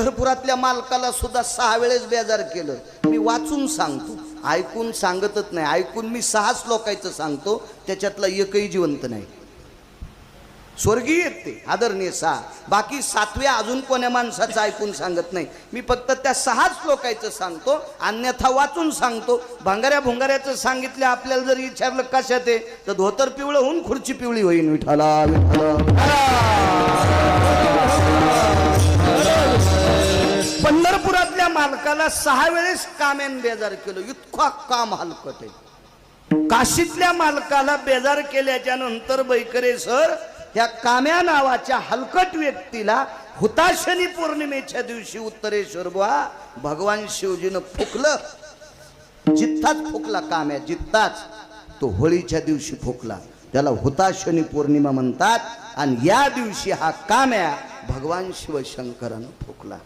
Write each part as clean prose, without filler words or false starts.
पंढरपुरातल्या मालकाला सुद्धा 6 वेळेस बेजार केलं. मी वाचून सांगतो, ऐकून सांगतच नाही. ऐकून मी 6 श्लोकाचं सांगतो, त्याच्यातला एकही जिवंत नाही. स्वर्गीय ते आदरणीय 6, बाकी 7व्या अजून कोण्या माणसाचं ऐकून सांगत नाही. मी फक्त त्या 6 श्लोकाचं सांगतो, अन्यथा वाचून सांगतो. भंगाऱ्या भुंगाऱ्याचं सांगितलं आपल्याला जर विचारलं कशात आहे, तर धोतर पिवळं होऊन खुर्ची पिवळी होईन. विठ्ठला पंढरपुरातल्या मालकाला 6 वेळेस काम्यान बेजार केलं. इतका काम हलकट आहे. काशीतल्या मालकाला बेजार केल्याच्या नंतर बैकरे सर त्या काम्या नावाच्या हलकट व्यक्तीला हुताशनी पौर्णिमेच्या दिवशी उत्तरेश्वर बुवा भगवान शिवजीनं फुकलं. जित्ताच फुकला काम्या, जित्ताच. तो होळीच्या दिवशी फुकला, त्याला हुताशनी पौर्णिमा म्हणतात. आणि या दिवशी हा काम्या भगवान शिवशंकरानं फुकला.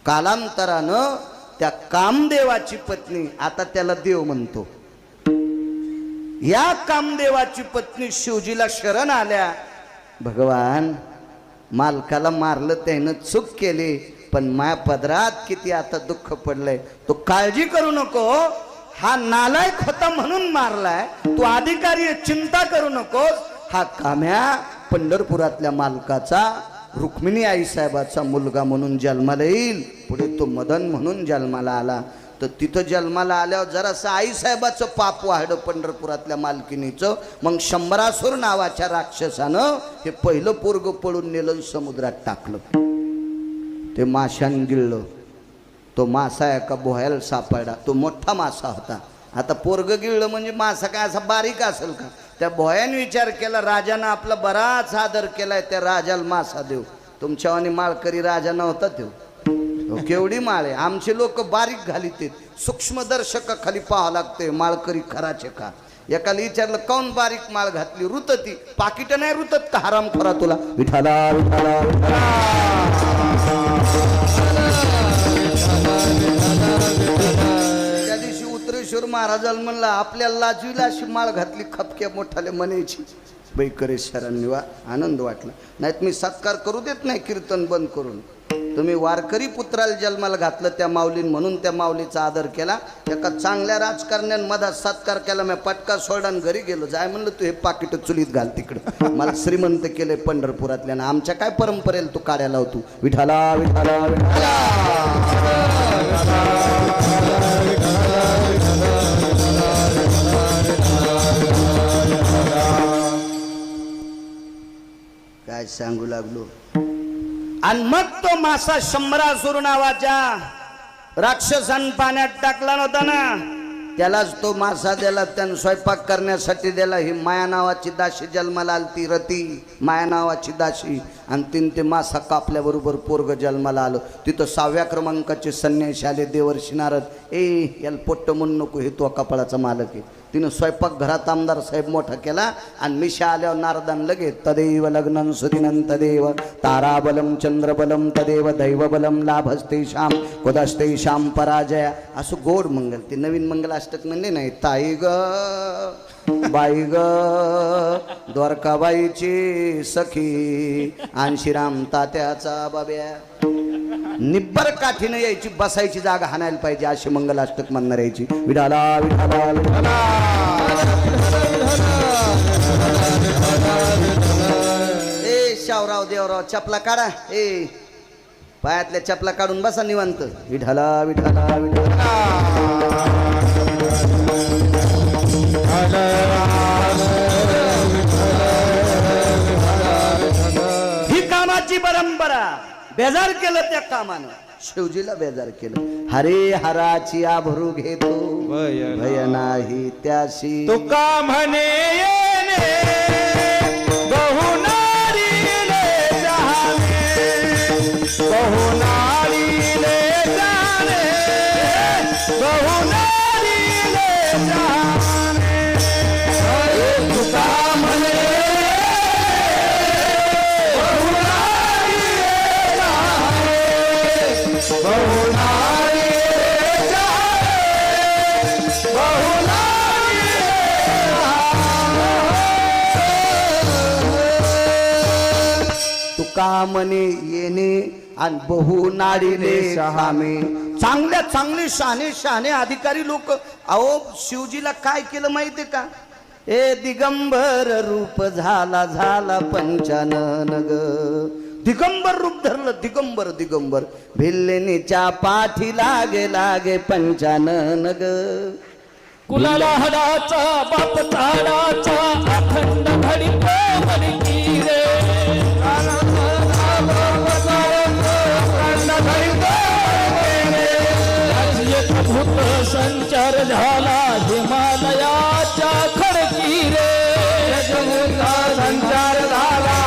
कालांतरानं त्या कामदेवाची पत्नी, आता त्याला देव म्हणतो, या कामदेवाची पत्नी शिवजीला शरण आल्या. भगवान, मालकाला मारलं, त्यानं चूक केली, पण माया पदरात किती आता दुःख पडलंय. तू काळजी करू नको, हा नालायक होता म्हणून मारलाय, तू अधिकारी आहे, चिंता करू नकोस. हा काम्या पंढरपुरातल्या मालकाचा रुक्मिणी आई साहेबाचा मुलगा म्हणून जन्माला येईल. पुढे तो मदन म्हणून जन्माला आला. तर तिथं जन्माला आल्यावर जरासं आईसाहेबाचं पाप वाढलं पंढरपुरातल्या मालकिनीचं. मग शंभरासूर नावाच्या राक्षसानं हे पहिलं पोरग पळून नेलं, समुद्रात टाकलं. ते माशान गिळलं. तो मासा एका बोह्याला सापडला. तो मोठा मासा होता. आता पोरग गिळलं म्हणजे मासा काय असा बारीक असेल का? त्या भोयाने विचार केला, राजानं आपला बराच आदर केलाय, त्या राजाला मासा देऊ. तुमच्यावानी माळकरी राजा नव्हता तो. केवढी माळ आहे. आमचे लोक बारीक घालीत, सूक्ष्मदर्शक खाली पाहावं लागते माळकरी खराचे का. एकाला विचारलं, काऊन बारीक माळ घातली? रुतती. पाकिट नाही रुतत का हराम खोरा तुला? विठाला विठाला त्या दिवशी उत्तरेश्वर महाराजाला म्हणला, आपल्याला लाजवीला अशी माळ घातली खपक्या मोठाले म्हणायची. बैकरे सरांनी वा आनंद वाटला. नाहीत मी सत्कार करू देत नाही कीर्तन बंद करून. तुम्ही वारकरी पुत्राला जन्माला घातलं त्या माऊलीन, म्हणून त्या माऊलीचा आदर केला. एका चांगल्या राजकारण्यानं मधात सत्कार केला. मी पटका सोडा घरी गेलो. जाय म्हणलं, तू हे पाकिट चुलीत घाल तिकडं. मला श्रीमंत केलंय पंढरपुरातल्या ना. आमच्या काय परंपरेला तू काड्या लावतो? विठाला विठाला विठाला. काय सांगू लागलो. आणि मग तो मासा शंभरासूर नावाच्या राक्षसानं पाण्यात टाकला नव्हता ना, त्यालाच तो मासा दिला. त्यानं स्वयंपाक करण्यासाठी दिला. ही माया नावाची दाशी जन्माला आलती, रती माया नावाची दाशी. आणि तिने ते मासा कापल्याबरोबर पोरग जन्माला आलं. तिथं 6व्या क्रमांकाचे संन्यासी आले, देवर्षी नारद. याला पोट्ट म्हणू नको, हे तो कपाळाचा मालक आहे. तिनं स्वयंपाक घरात आमदार साहेब मोठा केला. आणि मिशा आल्यावर नारदान लगेच, तदेव लग्नं सुदिनं तदेव ताराबलम चंद्रबलम तदेव दैवबलम लाभस्तेषाम कुदस्तेषाम पराजय, असं गोड मंगल. ते नवीन मंगलाष्टक म्हणले नाही. ताई ग बाई ग द्वारकाबाईची सखी आणि श्रीराम तात्याचा बाब्या. निब्बर काठीनं यायची, बसायची जागा हाणायला पाहिजे, अशी मंगलाष्टक म्हणणार यायची. विठाला विठाला विठाला. शावराव देवराव चपला काढा. पायातल्या चपला काढून बसा निवांत. विठाला विठाला विठाला. ही कामाची परंपरा. बेजार केलं त्या कामानं, शिवजीला बेजार केलं. हरे हराची आभरू घेतो भय नाही त्याशी. तुका म्हणे येणे बहुनारीले जाणे, बहुनारीले जाणे, बहुनारीले जाणे. तुका म्हणे तुका म्हणे येणे आणि बहु नाडीले सामे. चांगल्या चांगले शहाणे शहाणे अधिकारी लोक. अहो शिवजीला काय केलं माहितीये का? ए दिगंबर रूप झाला झाला पंचानन ग. दिगंबर रूप धरलं, दिगंबर दिगंबर. भिल्लेनीच्या पाठी लागे लागे पंचानन ग. कुलाला हडाचा बाप ताडाचा अखंड घडी पवनकी रे. भूत संचार झाला हिमालयाच्या खडकी रे. संचार झाला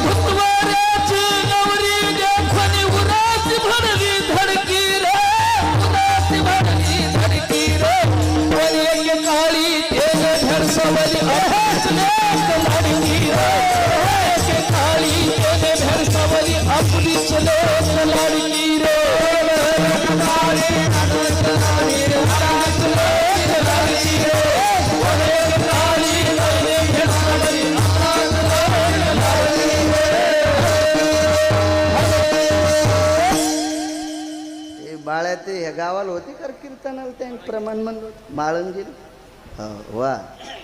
भूतवाऱ्याची नवरी देखणी उरास भरली धडकी रे. उरास भरली धडकी रे. कोणी एक काळी तेने धरसवली अभ्यासले लडकी रे. एक काळी तेने धरसवली आपलीच लोक लडकी रे. बाळ्या ते ह्या गावाला होते कर कीर्तनाला त्या प्रमाण म्हणलं बाळंगीर. वा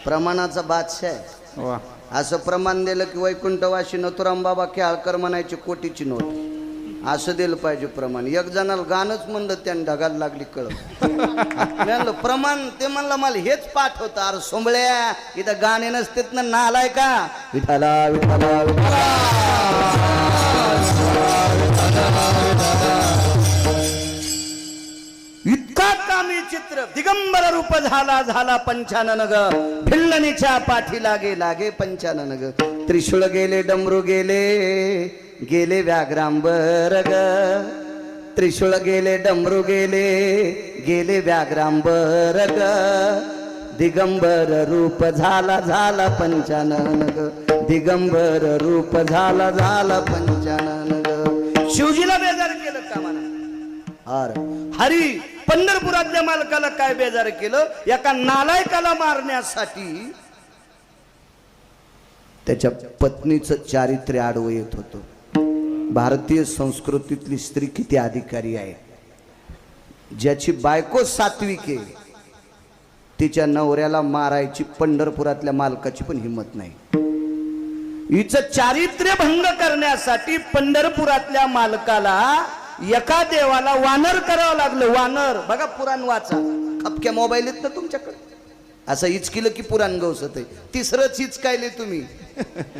प्रमाणाचा बादशाह आहे. वा असं प्रमाण दिलं की वैकुंठवाशी नथुराम बाबा खेळकर म्हणायची कोटीची नोट. असं दिलं पाहिजे प्रमाण. एक जणाला गाणंच म्हणलं त्याने ढगायला लागली कळ. म्हणलं प्रमाण ते म्हणलं मला हेच पाठ होतं. अरे सोंबळ्या इथं गाणे नसतेत ना नालाय का. विठाला विठाला विठाला. इतका कामी चित्र दिगंबर रूप झाला झाला पंचानन ग. भिल्लनीच्या पाठी लागे लागे पंचानन ग. त्रिशूळ गेले डमरू गेले गेले व्याघ्रांबर ग. त्रिशूळ गेले डमरू गेले गेले व्याघ्रांबर ग. दिगंबर रूप झाला झाला पंचानन ग. दिगंबर रूप झाला झाला पंचानन ग. शिवजीला बेजार केलं का म्हणा. हरी पंढरपुरातल्या मालकाला काय बेजार केलं. एका नालायकाला मारण्यासाठी त्याच्या पत्नीचं चारित्र्य आडवं येत होतं. भारतीय संस्कृतीतली स्त्री किती अधिकारी आहे. ज्याची बायको सात्विक आहे तिच्या नवऱ्याला मारायची पंढरपुरातल्या मालकाची पण हिंमत नाही. हिचं चारित्र्य भंग करण्यासाठी पंढरपुरातल्या मालकाला एका देवाला वानर करावं लागलं. वानर बघा पुराण वाचा. खपक्या मोबाईल आहेत ना तुमच्याकडे. असं इचकिलं की पुराण गवसत आहे. तिसरंच इचकायले तुम्ही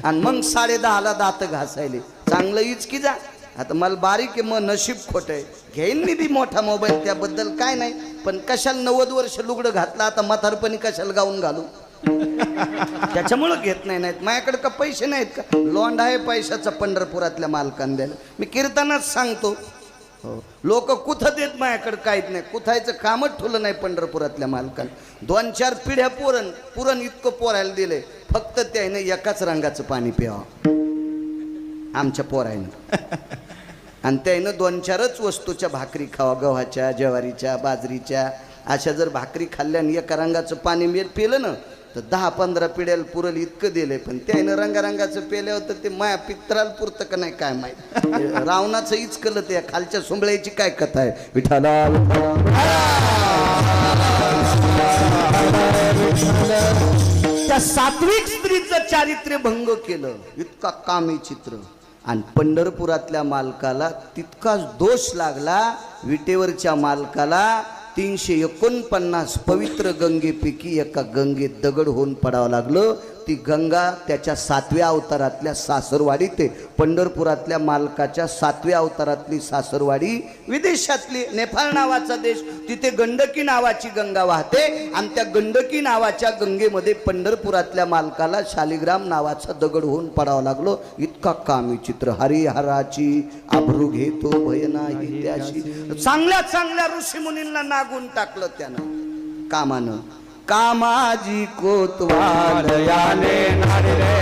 आणि मग 10:30ला दात घासायले. चांगलं इचकी जा. आता मला बारीक आहे मग नशीब खोट आहे. घेईन मी बी मोठा मोबाईल त्याबद्दल काय नाही. पण कशाला 90 वर्ष लुगडं घातलं आता म्हातारपणी कशाला गाऊन घालू. त्याच्यामुळं घेत नाही. नाहीत माझ्याकडे का पैसे नाहीत का. लोंड आहे पैशाचा पंढरपुरातल्या मालकांना द्यायला. मी कीर्तनात सांगतो लोक कुठं देत माझ्याकडे काहीच नाही. कुठायचं कामच ठुलं नाही पंढरपुरातल्या मालकांना. 2-4 पिढ्या पुरण इतकं पोरायला दिलंय. फक्त त्याने एकाच रंगाचं पाणी प्यावं आमच्या पोरायनं. आणि त्यानं 2-4च वस्तूच्या भाकरी खावा. गव्हाच्या ज्वारीच्या बाजरीच्या अशा जर भाकरी खाल्ल्याने एका रंगाचं पाणी पिलं ना तर 10-15 पिढ्याला पुरल इतकं दिलंय. पण त्यानं रंगारंगाचं पेल्यावर तर ते माया पित्राला पुरतं का नाही काय माहिती. रावणाचं इचकलं त्या खालच्या सोंबळ्याची काय कथा आहे. विठाला त्या सात्विक स्त्रीचं चारित्र्य भंग केलं. इतका कामी चित्र. आणि पंढरपुरातल्या मालकाला तितकाच दोष लागला. विटेवरच्या मालकाला 349 पवित्र गंगेपैकी एका गंगेत दगड होऊन पडावं लागलं. ती गंगा त्याच्या 7व्या अवतारातल्या सासरवाडी. ते पंढरपुरातल्या मालकाच्या 7व्या अवतारातली सासरवाडी विदेशातली नेपाळ नावाचा देश. तिथे गंडकी नावाची गंगा वाहते. आणि त्या गंडकी नावाच्या गंगेमध्ये पंढरपुरातल्या मालकाला शालिग्राम नावाचा दगड होऊन पडावं लागलो. इतका कामी चित्र. हरिहराची आभरू घेतो भय नाही त्याशी. चांगल्या चांगल्या ऋषीमुनींना नागून टाकलं त्यानं कामानं. कामाजी कोतवाल याने नाडले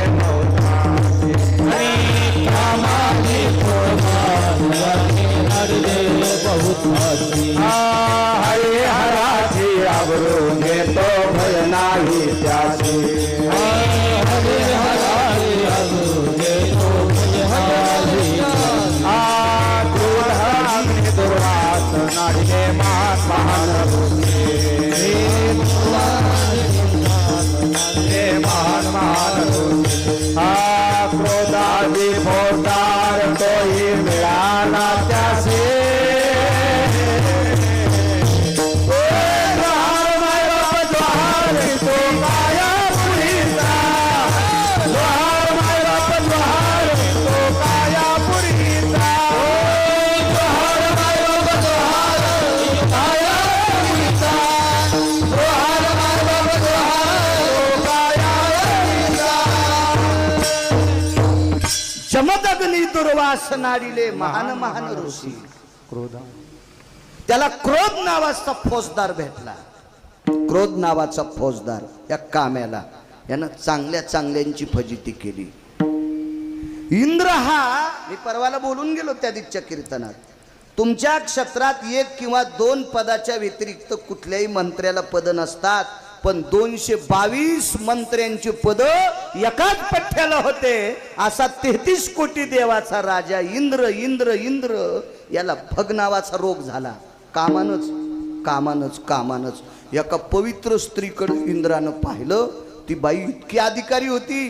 कामाजी कोतवाल याने नाडले बहुत हरिहराची आबरू घेतो भय नाही त्याची. हरिहराची आबरू घेतो भय नाडिले मान महान ऋषी हे महान महान ऋषी हा क्रोधादी पोटार तोही मिळाला त्यासे जमदग्नी दुर्वास नाडिले महान महान ऋषी. क्रोध त्याला क्रोध नावाचा फौजदार भेटला. क्रोध नावाचा फौजदार या काम्याला यानं चांगल्या चांगल्यांची फजिती केली. इंद्र हा मी परवाला बोलून गेलो त्या दिवशीच्या कीर्तनात, तुमच्या क्षेत्रात 1 किंवा 2 पदाच्या व्यतिरिक्त कुठल्याही मंत्र्याला पद नसतात, पण 222 मंत्र्यांची पद एकाच पठ्ठ्याला होते. असा 33 कोटी देवाचा राजा इंद्र इंद्र इंद्र याला भग नावाचा रोग झाला. कामानच कामानच कामानच एका पवित्र स्त्रीकडे इंद्रानं पाहिलं. ती बाई इतकी अधिकारी होती,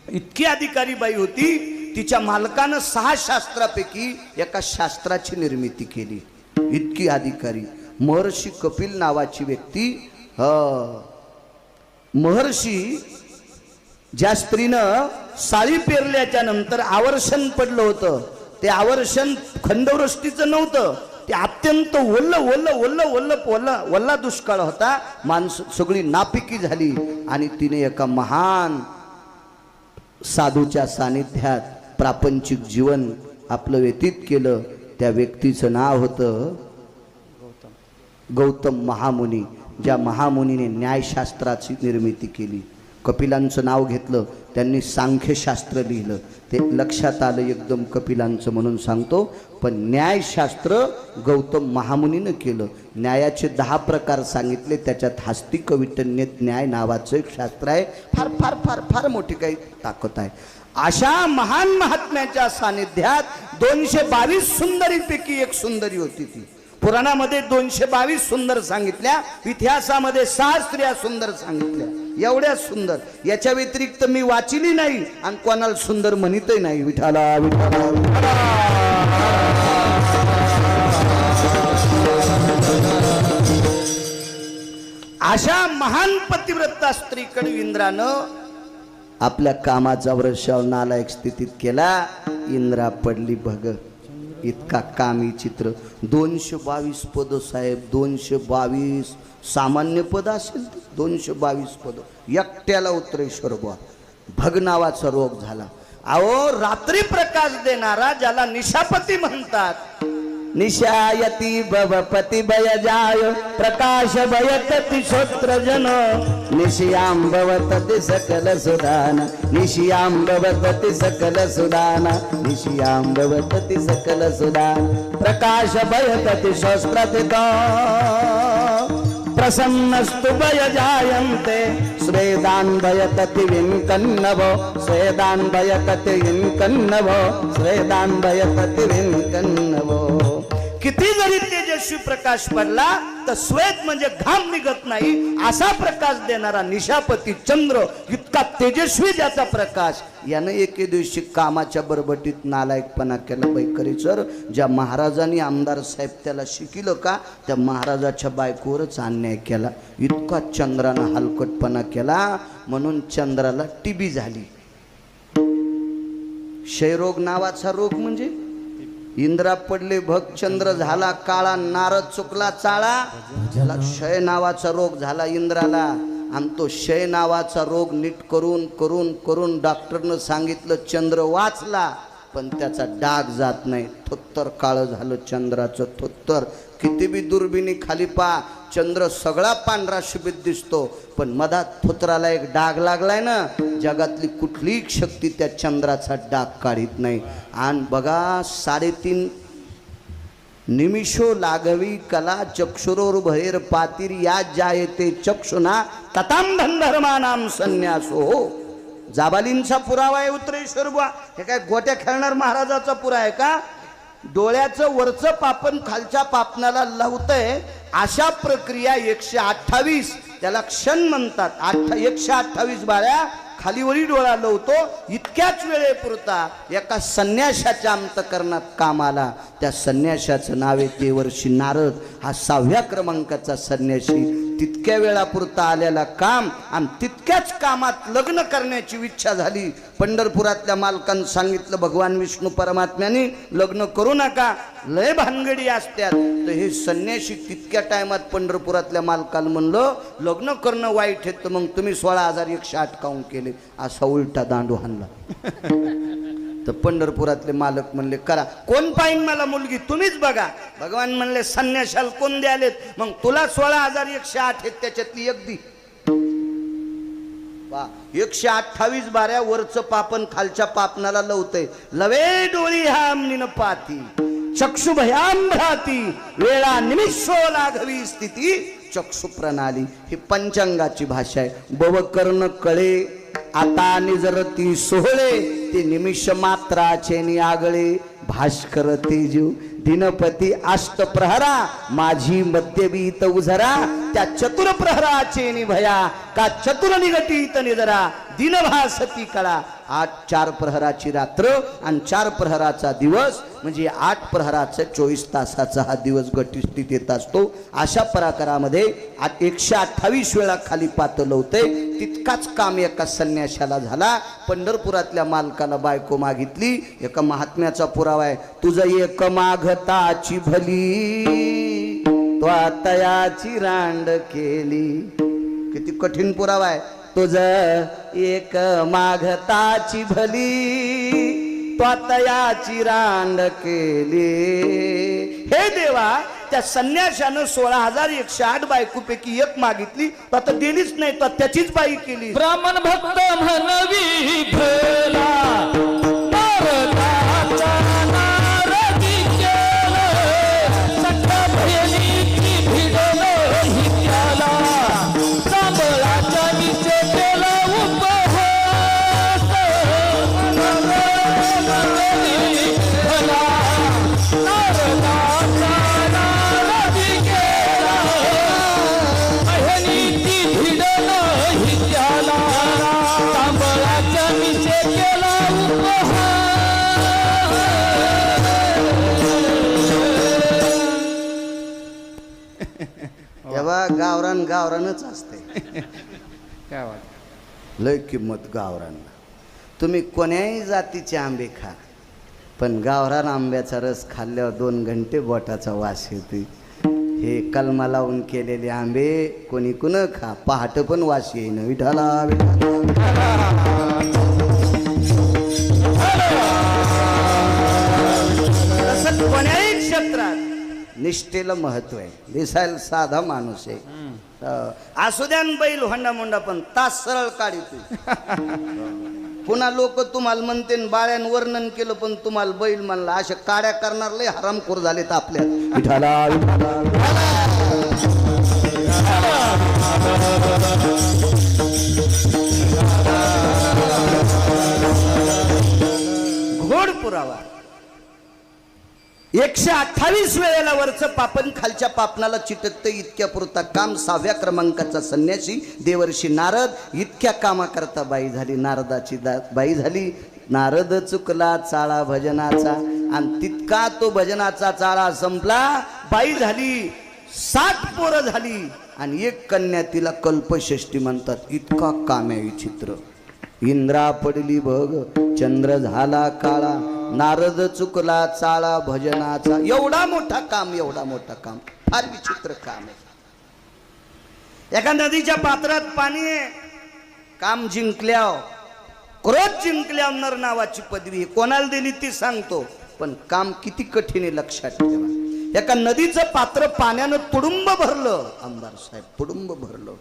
इतकी अधिकारी बाई होती, तिच्या मालकानं 6 शास्त्रापैकी एका शास्त्राची निर्मिती केली. इतकी अधिकारी. महर्षी कपिल नावाची व्यक्ती, महर्षी ज्या स्त्रीनं साळी पेरल्याच्या नंतर आवर्षण पडलं होतं, ते आवर्षण खंडवृष्टीचं नव्हतं, ते अत्यंत ओल्ल ओल्ल ओल्ल ओल्ल ओल्ला ओल्ला दुष्काळ होता. माणसं सगळी नापिकी झाली आणि तिने एका महान साधूच्या सानिध्यात प्रापंचिक जीवन आपलं व्यतीत केलं. त्या व्यक्तीचं नाव होतं गौतम महामुनी. ज्या महामुनीने न्यायशास्त्राची निर्मिती केली. कपिलांचं नाव घेतलं, त्यांनी सांख्यशास्त्र लिहिलं. ते लक्षात आलं एकदम कपिलांचं म्हणून सांगतो, पण न्यायशास्त्र गौतम महामुनीनं केलं. न्यायाचे 10 प्रकार सांगितले, त्याच्यात हस्ती कविटन्य न्याय नावाचं एक शास्त्र आहे. फार फार फार फार मोठी काही ताकद आहे. अशा महान महात्म्याच्या सानिध्यात 222 सुंदरीपैकी एक सुंदरी होती. ती पुराणामध्ये 222 सुंदर सांगितल्या, इतिहासामध्ये 6 स्त्रिया सुंदर सांगितल्या. एवढ्या सुंदर, याच्या व्यतिरिक्त मी वाचिली नाही आणि कोणाला सुंदर म्हणतही नाही. विठाला विठाला विठाला. अशा महान पतिव्रता स्त्रीकडे इंद्रानं आपल्या कामाचा वर्षाव नालायक स्थितीत केला. इंद्रा पडली भग. इतका कामी चित्र. 222 पद साहेब, 222 सामान्य पद असेल, 222 पद एकट्याला उत्तरेश्वर बुवा. भग नावाचा रोग झाला. अहो, रात्री प्रकाश देणारा ज्याला निशापती म्हणतात. निशायती भवपती भय जाय प्रकाश भयतति श्रोत्र जन निशियां भवतति सकल सुदान निशियां भवतति सकल सुदान निशियां भवतति सकल सुदान प्रकाश भयतति श्रोत्रतितो प्रसन्नस्तु भय जायन्ते स्वेदान भयतति विंकन्नवो स्वेदान भयतति विंकन्नवो स्वेदान भयतति विंकन्नवो. किती जरी तेजस्वी प्रकाश पडला तर श्वेत म्हणजे घाम निघत नाही असा प्रकाश देणारा निशापती चंद्र, इतका तेजस्वी ज्याचा प्रकाश, यानं एके दिवशी कामाच्या बरबटीत नालायकपणा केला. बैकरी सर, ज्या महाराजांनी आमदार साहेब त्याला शिकिलं का, त्या महाराजाच्या बायकोवरच अन्याय केला. इतका चंद्रानं हलकटपणा केला म्हणून चंद्राला टीबी झाली. क्षयरोग नावाचा रोग म्हणजे इंद्रा पडले भग, चंद्र झाला काळा, नारद चुकला चाळा, ज्याला क्षय नावाचा रोग झाला इंद्राला. आणि तो क्षय नावाचा रोग नीट करून करून करून डॉक्टरनं सांगितलं चंद्र वाचला, पण त्याचा डाग जात नाही. थोत्तर काळं झालं चंद्राचं थोत्तर. किती बी दुर्बिणी खाली पा, चंद्र सगळा पांढरा शुभीत दिसतो, पण मधात थोत्राला एक डाग लागलाय ना, जगातली कुठलीही शक्ती त्या चंद्राचा डाग काढीत नाही. आणि बघा 3.5 निमिषो लागवी कला चक्षुरोर भैर पातिर या जायते चक्षुना तताम धर्मानाम संन्यासो. जाबालींचा पुरावा आहे उत्तरेश्वर बुवा. हे काय गोट्या खेळणार महाराजाचा पुरा आहे का? डोळ्याचं वरचं पापण खालच्या पापणाला लावतंय. अशा प्रक्रिया 128 त्याला क्षण म्हणतात. 128 बाळ्या खालीवरी डोळा लावतो. इतक्याच वेळेपुरता एका संन्याशाच्या अंतकरणात काम आला. त्या संन्याशाचं नाव आहे देवर्षी नारद. हा 6व्या क्रमांकाचा संन्याशी. तितक्या वेळापुरता आलेला काम आणि तितक्याच कामात लग्न करण्याची इच्छा झाली. पंढरपुरातल्या मालकानं सांगितलं भगवान विष्णू परमात्म्याने लग्न करू नका, लय भानगडी असतात. तर हे संन्याशी तितक्या टायमात पंढरपुरातल्या मालकाला म्हणलं लग्न करणं वाईट आहे, तर मग तुम्ही 16,108 काऊन केले. असा उलटा दांडू हाणला. तर पंढरपुरातले मालक म्हणले करा. कोण पाहिन मला मुलगी? तुम्हीच बघा. भगवान म्हणले संन्याशाल कोण द्यालेत? मग तुला 16,108 आहेत, त्याच्यातली एक दी. 128 बाऱ्या वरचं पापण खालच्या पापणाला लवतय. लवे डोळी हामनीन पाती चक्षु भयाम्भ्राती वेळा निमिषो लाघवी स्थिती चक्षु प्रणाली. ही पंचांगाची भाषा आहे. बवकर्ण कळे आता निजरती सोहळे ते निमिष मात्राचे निआगळे भास्कर तेजू दिनपती अष्ट प्रहरा माझी मध्यबीत उझरा त्या चतुर प्रहराचे निभया का चतुर निगटीत निजरा दिनभासती कळा. 4 प्रहराची रात्र आणि 4 प्रहराचा दिवस म्हणजे 8 प्रहराचा 24 तासाचा हा दिवस घटिस्थित येत असतो. अशा प्रकारामध्ये 128 वेळा खाली पातळ होते. तितकाच काम एका संन्याशाला झाला. पंढरपुरातल्या मालकाला बायको मागितली. एका महात्म्याचा पुरावा आहे. तुझं एक मागताची भली तो तयाची रांड केली. किती कठीण पुरावा आहे. तुझ एक मागताची भली त्वातयाची रांड केली. हे देवा, त्या संन्याशानं 16,108 बायकोपैकी एक मागितली, तर आता दिलीच नाही, तर त्याचीच बाई केली. ब्राह्मण भक्त म्हणवी भला नारदाचा नारदी केलं सख्या बहिणीची भिडलं ही त्याला जांभळाच्या नीचे केलं उपहास भला नारदाचा नारदी केला बहिणीची भिडलं ही त्याला जांभळाच्या नीचे केला उपहास. तेव्हा गावरान गावरानच असते. काय वाटत लय किंमत गावरानला. तुम्ही कोण्याही जातीचे आंबे खा, पण गावरान आंब्याचा रस खाल्ल्यावर 2 घंटे बोटाचा वास येते. हे कलमा लावून केलेले आंबे कोणी कुण खा, पहाट पण वास येईन. विठाला तसं कोण्याही क्षेत्रात निष्ठेला महत्व आहे. दिसायला साधा माणूस आहे. असू द्या न बैल होंडा मोंडा, पण तास सरळ काढी तू. पुन्हा लोक तुम्हाला म्हणते बाळ्यान वर्णन केलं, पण तुम्हाला बैल म्हणला. अशा काड्या करणार लय हरामखोर झालेत आपल्या. विठाला घोड पुरावा. 128 वेळेला वरचं पापण खालच्या पापणाला चिटकतं. इतक्या पुरता काम 6व्या क्रमांकाचा संन्यासी देवर्षी नारद. इतक्या कामाकरता बाई झाली. नारदाची बाई झाली. नारद चुकला चाळा भजनाचा आणि तितका तो भजनाचा चाळा संपला. बाई झाली. 7 पोरं झाली आणि 1 कन्या. तिला कल्पषष्ठी म्हणतात. इतका काम आहे विचित्र. इंद्रा पडली बघ चंद्र झाला काळा नारद चुकला चाळा भजनाचा. एवढा मोठा काम, एवढा मोठा काम. फार विचित्र काम आहे. एका नदीच्या पात्रात पाणी आहे. काम जिंकल्याव, क्रोध जिंकल्याव नर नावाची पदवी. कोणाला दिली ती सांगतो, पण काम किती कठीण आहे लक्षात ठेवा. एका नदीचं पात्र पाण्यानं तुडुंब भरलं. आमदार साहेब, तुडुंब भरलं.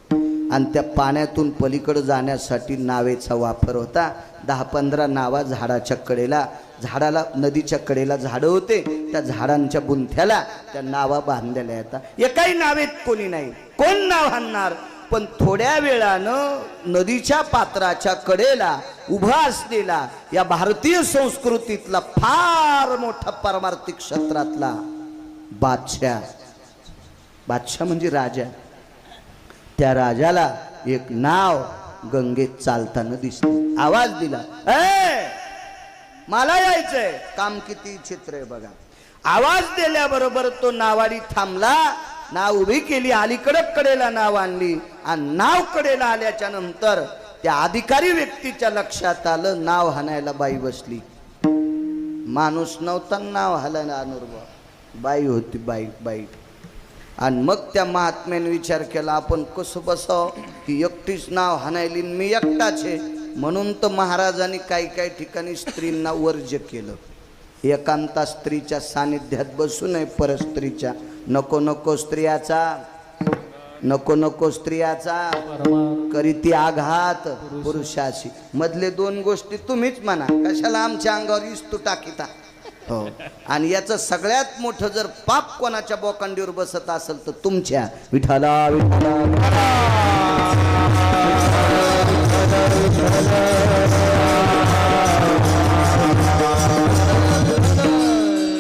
आणि त्या पाण्यातून पलीकडे जाण्यासाठी नावेचा वापर होता. 10-15 नावा झाडाच्या कडेला, झाडाला नदीच्या कडेला झाडं होते. त्या झाडांच्या बुंथ्याला त्या नावा बांधलेल्या येतात. एकाही नावेत कोणी नाही. कोण नाव हाणणार? पण थोड्या वेळानं नदीच्या पात्राच्या कडेला उभा असलेला या भारतीय संस्कृतीतला फार मोठा पारमार्थिक क्षेत्रातला बादशाह म्हणजे राजा. त्या राजाला एक नाव गंगेत चालताना दिसते. आवाज दिला, ए मला यायचंय. काम किती चित्र आहे बघा. आवाज दिल्याबरोबर तो नावाडी थांबला, नाव उभी केली, अलीकडे कडेला नाव आणली आणि नाव कडेला आल्याच्या नंतर त्या अधिकारी व्यक्तीच्या लक्षात आलं नाव हाणायला बाई बसली. माणूस नव्हता नाव हाणायला अनुभव, बाई होती. बाई आणि मग त्या महात्म्याने विचार केला आपण कसं बसाव, की एकटीच नाव हाणायली मी एकटाच आहे. म्हणून तर महाराजांनी काही ठिकाणी स्त्रींना वर्ज्य केलं. एकांता स्त्रीच्या सानिध्यात बसू नये, परस्त्रीच्या. नको स्त्रियाचा, नको स्त्रियाचा करीती आघात पुरुषाशी. मधले दोन गोष्टी तुम्हीच म्हणा, कशाला आमच्या अंगावर इस्तू टाकीता. हो, आणि याचं सगळ्यात मोठं जर पाप कोणाच्या बोकांडीवर बसत असेल तर तुमच्या. विठाला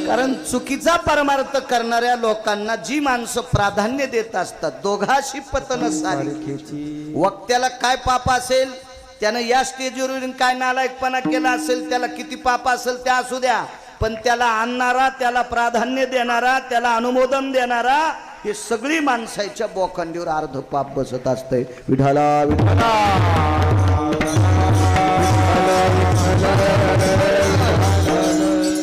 कारण चुकीचा परमार्थ करणाऱ्या लोकांना जी माणसं प्राधान्य देत असतात, दोघाशी पतन सारी. वक्त्याला काय पाप असेल, त्यानं या स्टेजवरून काय नालायकपणा केला असेल, त्याला किती पाप असेल त्या असू द्या, पण त्याला आणणारा, त्याला प्राधान्य देणारा, त्याला अनुमोदन देणारा, हे सगळी माणसाच्या बोखंडीवर अर्ध पाप बसत असतंय. विठाला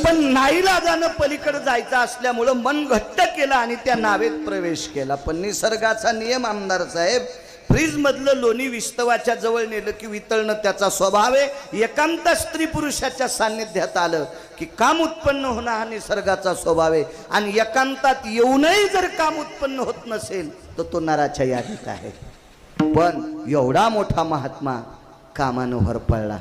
पण नाईलाजानं पलीकडे जायचं असल्यामुळं मन घट्ट केलं आणि त्या नावेत प्रवेश केला. पण निसर्गाचा नियम आमदार साहेब, फ्रीज मधलं लोणी विस्तवाच्या जवळ नेलं की वितळणं त्याचा स्वभाव आहे. एकांत स्त्री पुरुषाच्या सान्निध्यात आलं की काम उत्पन्न होणं हा निसर्गाचा स्वभाव आहे. आणि एकांतात येऊनही जर काम उत्पन्न होत नसेल तर तो नराच्या यादीत आहे. पण एवढा मोठा महात्मा कामानं भर पडला.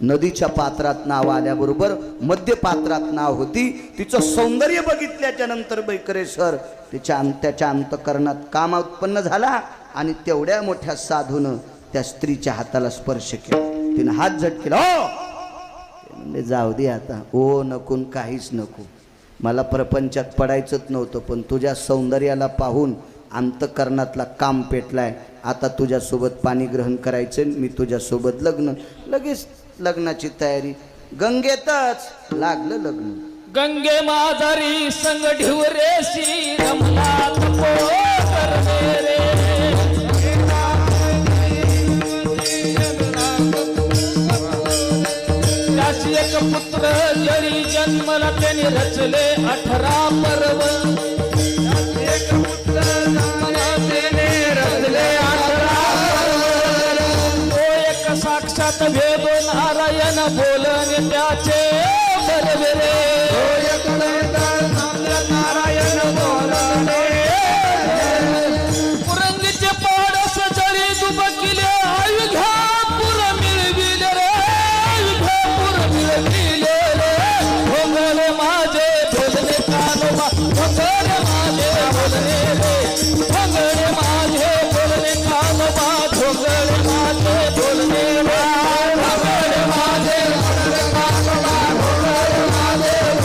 नदीच्या पात्रात नाव आल्याबरोबर मध्य पात्रात नाव होती. तिचं सौंदर्य बघितल्याच्या नंतर बैकरेश्वर त्याच्या अंतकरणात काम उत्पन्न झाला आणि तेवढ्या मोठ्या साधूनं त्या स्त्रीच्या हाताला स्पर्श केला. तिने हात झटकेला. हो म्हणजे जाऊ दे आता, ओ नकून काहीच नको, मला प्रपंचात पडायचंच नव्हतं, पण तुझ्या सौंदर्याला पाहून अंतकरणातला काम पेटलाय. आता तुझ्यासोबत पाणी ग्रहण करायचं, मी तुझ्यासोबत लग्न. लगेच लग्नाची तयारी. गंगेतच लागलं लग्न. गंगे माजारी संग ढिवरेशी रमला तपोर रे. त्याशी एक पुत्र जरी जन्मला त्याने रचले 18 पर्व. एक पुत्र जन्मला त्याने रचले 18 पर्व. तो एक साक्षात वेद नारायण बोलणे त्याचे बरबरे. नारायण बोलणे पुरंगीचे पाडस जळी दुबकिले आयुघ्या पुर मिळविले रे. आयुघ्या पुर मिळविले रे. भोंगळे माझे बोलणे कानोबा. भोंगळे माझे बोलणे रे. भोंगळे माझे बोलणे कानोबा. भोंगळे माझे बोलणे रे. भोंगळे माझे बोलणे कानोबा. भोंगळे माझे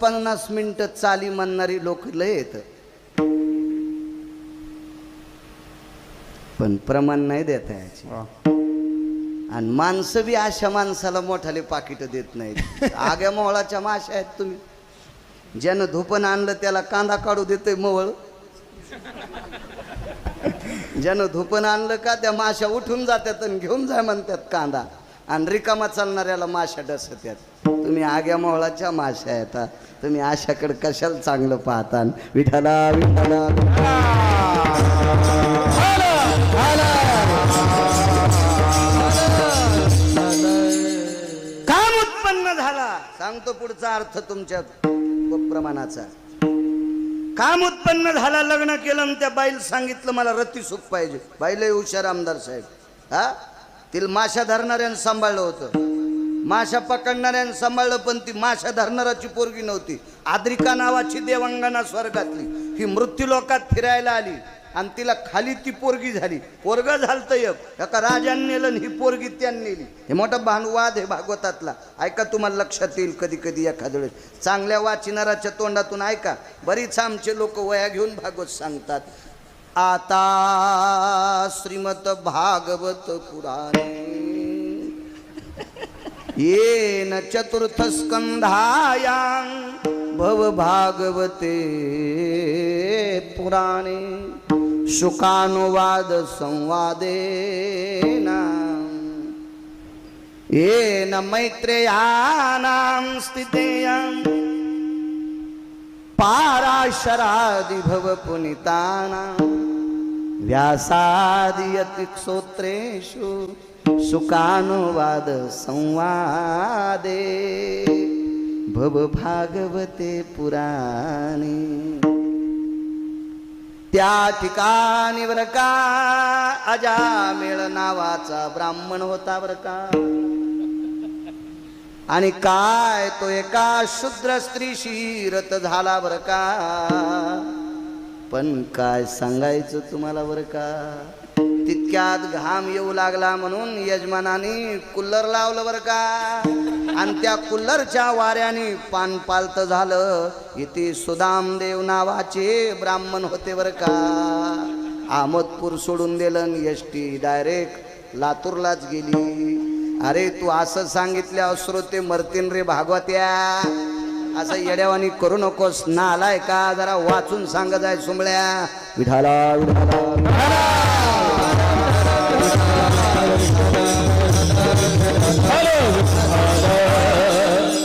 पन्नास मिनिटं चाली म्हणणारी लोक लय येत, पण प्रमाण नाही देता याची. आणि माणसं बी अशा माणसाला मोठाले पाकिट देत नाहीत. आग्या मोहळाच्या माश्या आहेत तुम्ही. ज्यानं धुपण आणलं त्याला कांदा काढू देतोय मोहळ. ज्यानं धुपण आणलं का त्या माश्या उठून जातात आणि घेऊन जाय म्हणतात कांदा. आणि रिकामा चालणाऱ्याला माश्या डसत्यात. तुम्ही आग्या मोहळाच्या माश्या येता, तुम्ही आशाकडे कशाला चांगलं पाहता. विठाला विठाला काम उत्पन्न झाला. सांगतो पुढचा अर्थ तुमच्या प्रमाणाचा. काम उत्पन्न झाला, लग्न केलं आणि त्या बाईला सांगितलं मला रती सुख पाहिजे. बाईला हुशार आमदार साहेब. हा, तिला माशा धरणाऱ्यानं सांभाळलं होतं. माशा पकडणाऱ्यानं सांभाळलं, पण ती माशा धरणाराची पोरगी नव्हती. आद्रिका नावाची देवांगना स्वर्गातली ही मृत्यू लोकात फिरायला आली आणि तिला खाली ती पोरगी झाली. पोरग झालतं एका राजाने नेलं आणि ही पोरगी त्यांनी नेली. हे मोठा भानुवाद आहे भागवतातला. ऐका, तुम्हाला लक्षात येईल कधी कधी एखाद्या वेळेस. चांगल्या वाचिणाराच्या तोंडातून ऐका. बरीच आमचे लोक वया घेऊन भागवत सांगतात. आता श्रीमद भागवत पुराणे येन चतुर्थ स्कंधायां भव भागवते पुराणे शुकानुवाद संवादेना येन मैत्रेयानां स्थितेयां पाराशरादि भव पुनितानां व्यासादि स्तोत्रेषु सुखानुवाद संवादे भव भागवते पुराणे. त्या ठिकाणी बर का अजामेळ नावाचा ब्राह्मण होता बर का. आणि काय तो एका शूद्र स्त्रीशी रत झाला बर का. पण काय सांगायचं तुम्हाला बर का. तितक्यात घाम येऊ लागला म्हणून यजमानाने कूलर लावलं बर का. आणि त्या कुल्लरच्या वाऱ्याने पान पालत झालं. इथे सुदामदेव नावाचे ब्राह्मण होते बर का. अहमदपूर सोडून दिलं, एसटी डायरेक्ट लातूरलाच गेली. अरे तू असं सांगितल्यावर श्रोते मरतीन रे भागवत्या. असं येड्यावानी करू नकोस ना. आलाय का जरा वाचून सांग जाय सुमळ्या. विठाला विठाला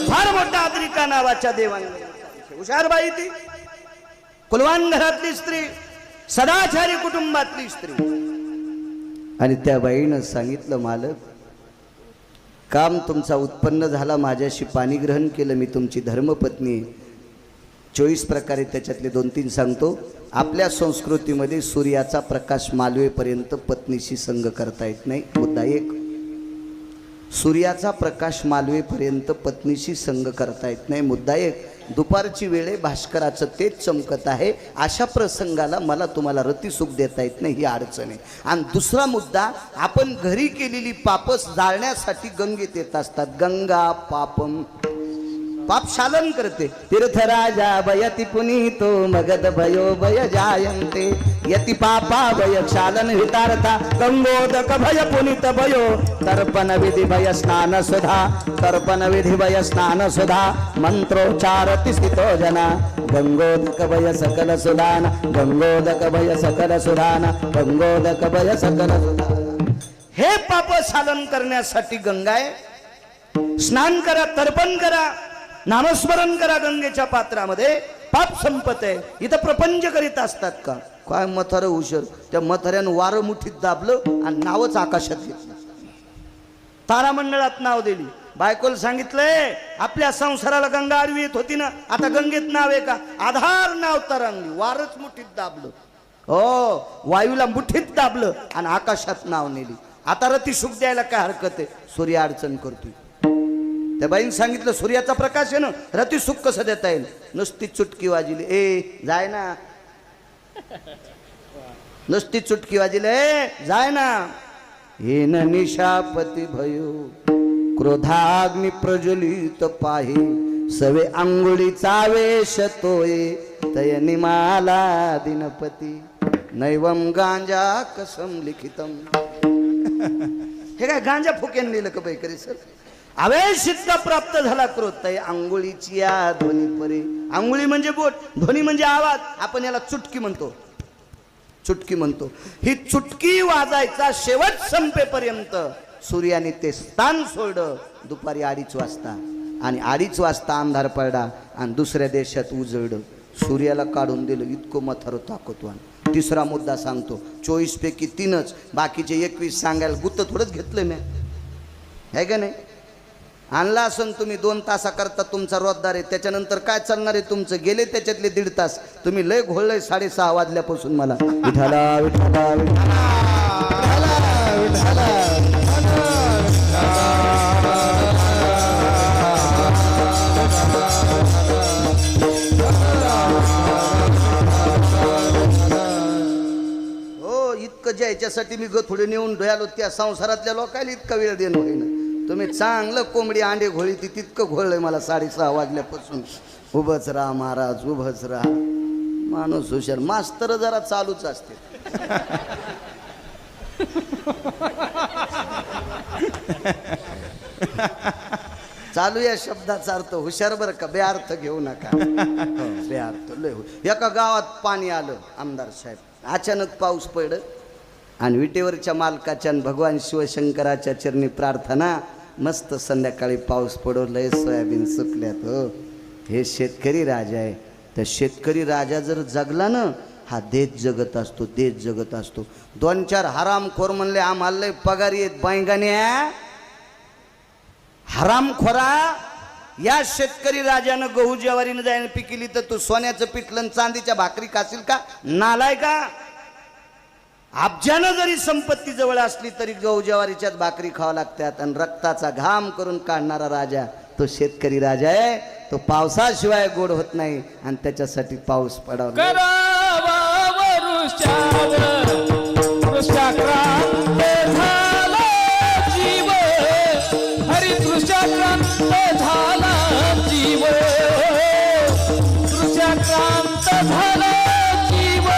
फार मोठा आद्रिका नावाच्या देवांना हुशार बाई ती. कुलवान घरातली स्त्री, सदाचारी कुटुंबातली स्त्री. आणि त्या बाईनं सांगितलं, मालक काम तुमचा उत्पन्न झाला, माझ्याशी पाणी ग्रहण केलं, मी तुमची धर्मपत्नी. 24 प्रकारे त्याच्यातले 2-3 सांगतो. आपल्या संस्कृतीमध्ये सूर्याचा प्रकाश मालवेपर्यंत पत्नीशी संग करता येत नाही. मुद्दा 1. सूर्याचा प्रकाश मालवेपर्यंत पत्नीशी संग करता येत नाही. मुद्दा 1. दुपारची वेळे भास्कराचं तेज चमकत आहे, अशा प्रसंगाला मला तुम्हाला रतिसुख देता येत नाही, ही अडचण आहे. आणि दुसरा मुद्दा, आपण घरी केलेली पापस जाळण्यासाठी गंगेत येत असतात. गंगा पापम, पाप शालन करते. तीर्थराजा भयति पुनीतो मगध भयो भय जायन्ते यति पापा भय शालन हितार्था गंगोदक भय पुनीत भयो तर्पण विधि भय स्नान सुधा तर्पण विधि भय स्नान सुधा मंत्रोच्चारति स्थितो जना गंगोदक भय सकल सुदान गंगोदक भय सकल सुदान गंगोदक भय सकल सुदान. हे पाप शालन करण्यासाठी गंगा आहे. स्नान करा, तर्पण करा, नामस्मरण करा गंगेच्या पात्रामध्ये, पाप संपत आहे. इथं प्रपंच करीत असतात का काय मथार हुशार. त्या मथाऱ्यानं वारं मुठीत दाबलं आणि नावच आकाशात घेतलं. तारामंडळात नाव दिली. बायकोला सांगितलंय आपल्या संसाराला गंगा आडवी येत होती ना, आता गंगेत नाव आहे का. आधार नाव तरंगली, वारच मुठीत दाबलं. हो, वायूला मुठीत दाबलं आणि आकाशात नाव नेली. आता रती सुख द्यायला काय हरकत आहे. सूर्य अडचण करतोय. त्या बाईने सांगितलं सूर्याचा प्रकाश आहे ना, रती सुख कसं देता येईल. नुसती चुटकी वाजली, ए जाय ना. नुसती चुटकी वाजली, ए जाय ना. हे न निशापती भयो क्रोधाग्नी प्रज्वलित पाहे सवे अंगुळीचा वेश तोये तयनी माला दिनपती नैवम गांजा कसम लिखितम. हे काय गांजा फुकेन लिहिलं का बाई करी सर. आवेश इतका प्राप्त झाला क्रोध अंगुळीची या ध्वनी परे. अंगुळी म्हणजे बोट, ध्वनी म्हणजे आवाज. आपण याला चुटकी म्हणतो, चुटकी म्हणतो. ही चुटकी वाजायचा शेवट संपेपर्यंत सूर्याने ते स्थान सोडलं दुपारी 2:30 वाजता. आणि 2:30 वाजता अंधार पडला आणि दुसऱ्या देशात उजळलं. सूर्याला काढून दिलं. इतकं मथार ताकदवान. तिसरा मुद्दा सांगतो. 24 पैकी 3च, बाकीचे 21 सांगायला गुत्त थोडंच घेतलं मी, आहे का नाही. आणला असून तुम्ही 2 तासाकरता तुमचा रोजदार आहे, त्याच्यानंतर काय चालणार आहे तुमचं. गेले त्याच्यातले 1.5 तास तुम्ही लय घोळलंय. 6:30 वाजल्यापासून मला विठाला विठाला विठाला विठाला तुमच्या ह्याच्यासाठी मी थोडे नेऊन धुयालो, त्या संसारातल्या लोकायला इतका वेळ देणं होईना. तुम्ही चांगलं कोंबडी अंडे घोळी ती तितकं घोळलंय मला 6:30 वाजल्यापासून. उभंच राहा महाराज, उभंच राहा. माणूस हुशार, मास्तर जरा चालूच असते. चालू या शब्दाचा अर्थ हुशार बरं का, बेअर्थ घेऊ नका. बेअर्थ लय. एका गावात पाणी आलं आमदार साहेब. अचानक पाऊस पडलं आणि विटेवरच्या मालकाच्या आणि भगवान शिवशंकराच्या चरणी प्रार्थना. मस्त संध्याकाळी पाऊस पडवलंय, सोयाबीन सुकल्यात. हो, हे शेतकरी राजा आहे. तर शेतकरी राजा जर जगला ना, हा देश जगत असतो, देश जगत असतो. 2-4 हरामखोर म्हणले आम्हाला लय पगारी आहेत बैंगान्या. हरामखोरा, या शेतकरी राजानं गहू ज्वारीनं जायला पिकली तर तू सोन्याचं पिठलं चांदीच्या भाकरी खाशील का? नालाय का? अब्जानं जरी संपत्ती जवळ असली तरी गहू ज्वारीच्याच भाकरी खावा लागतात. आणि रक्ताचा घाम करून काढणारा राजा तो शेतकरी राजा आहे. तो पावसाशिवाय गोड होत नाही आणि त्याच्यासाठी पाऊस पडावा. करावा वृक्षावर वृक्षाक्रांत झाला जीव, हरित वृक्षाक्रांत झाला जीव, वृक्षाक्रांत झाला जीव.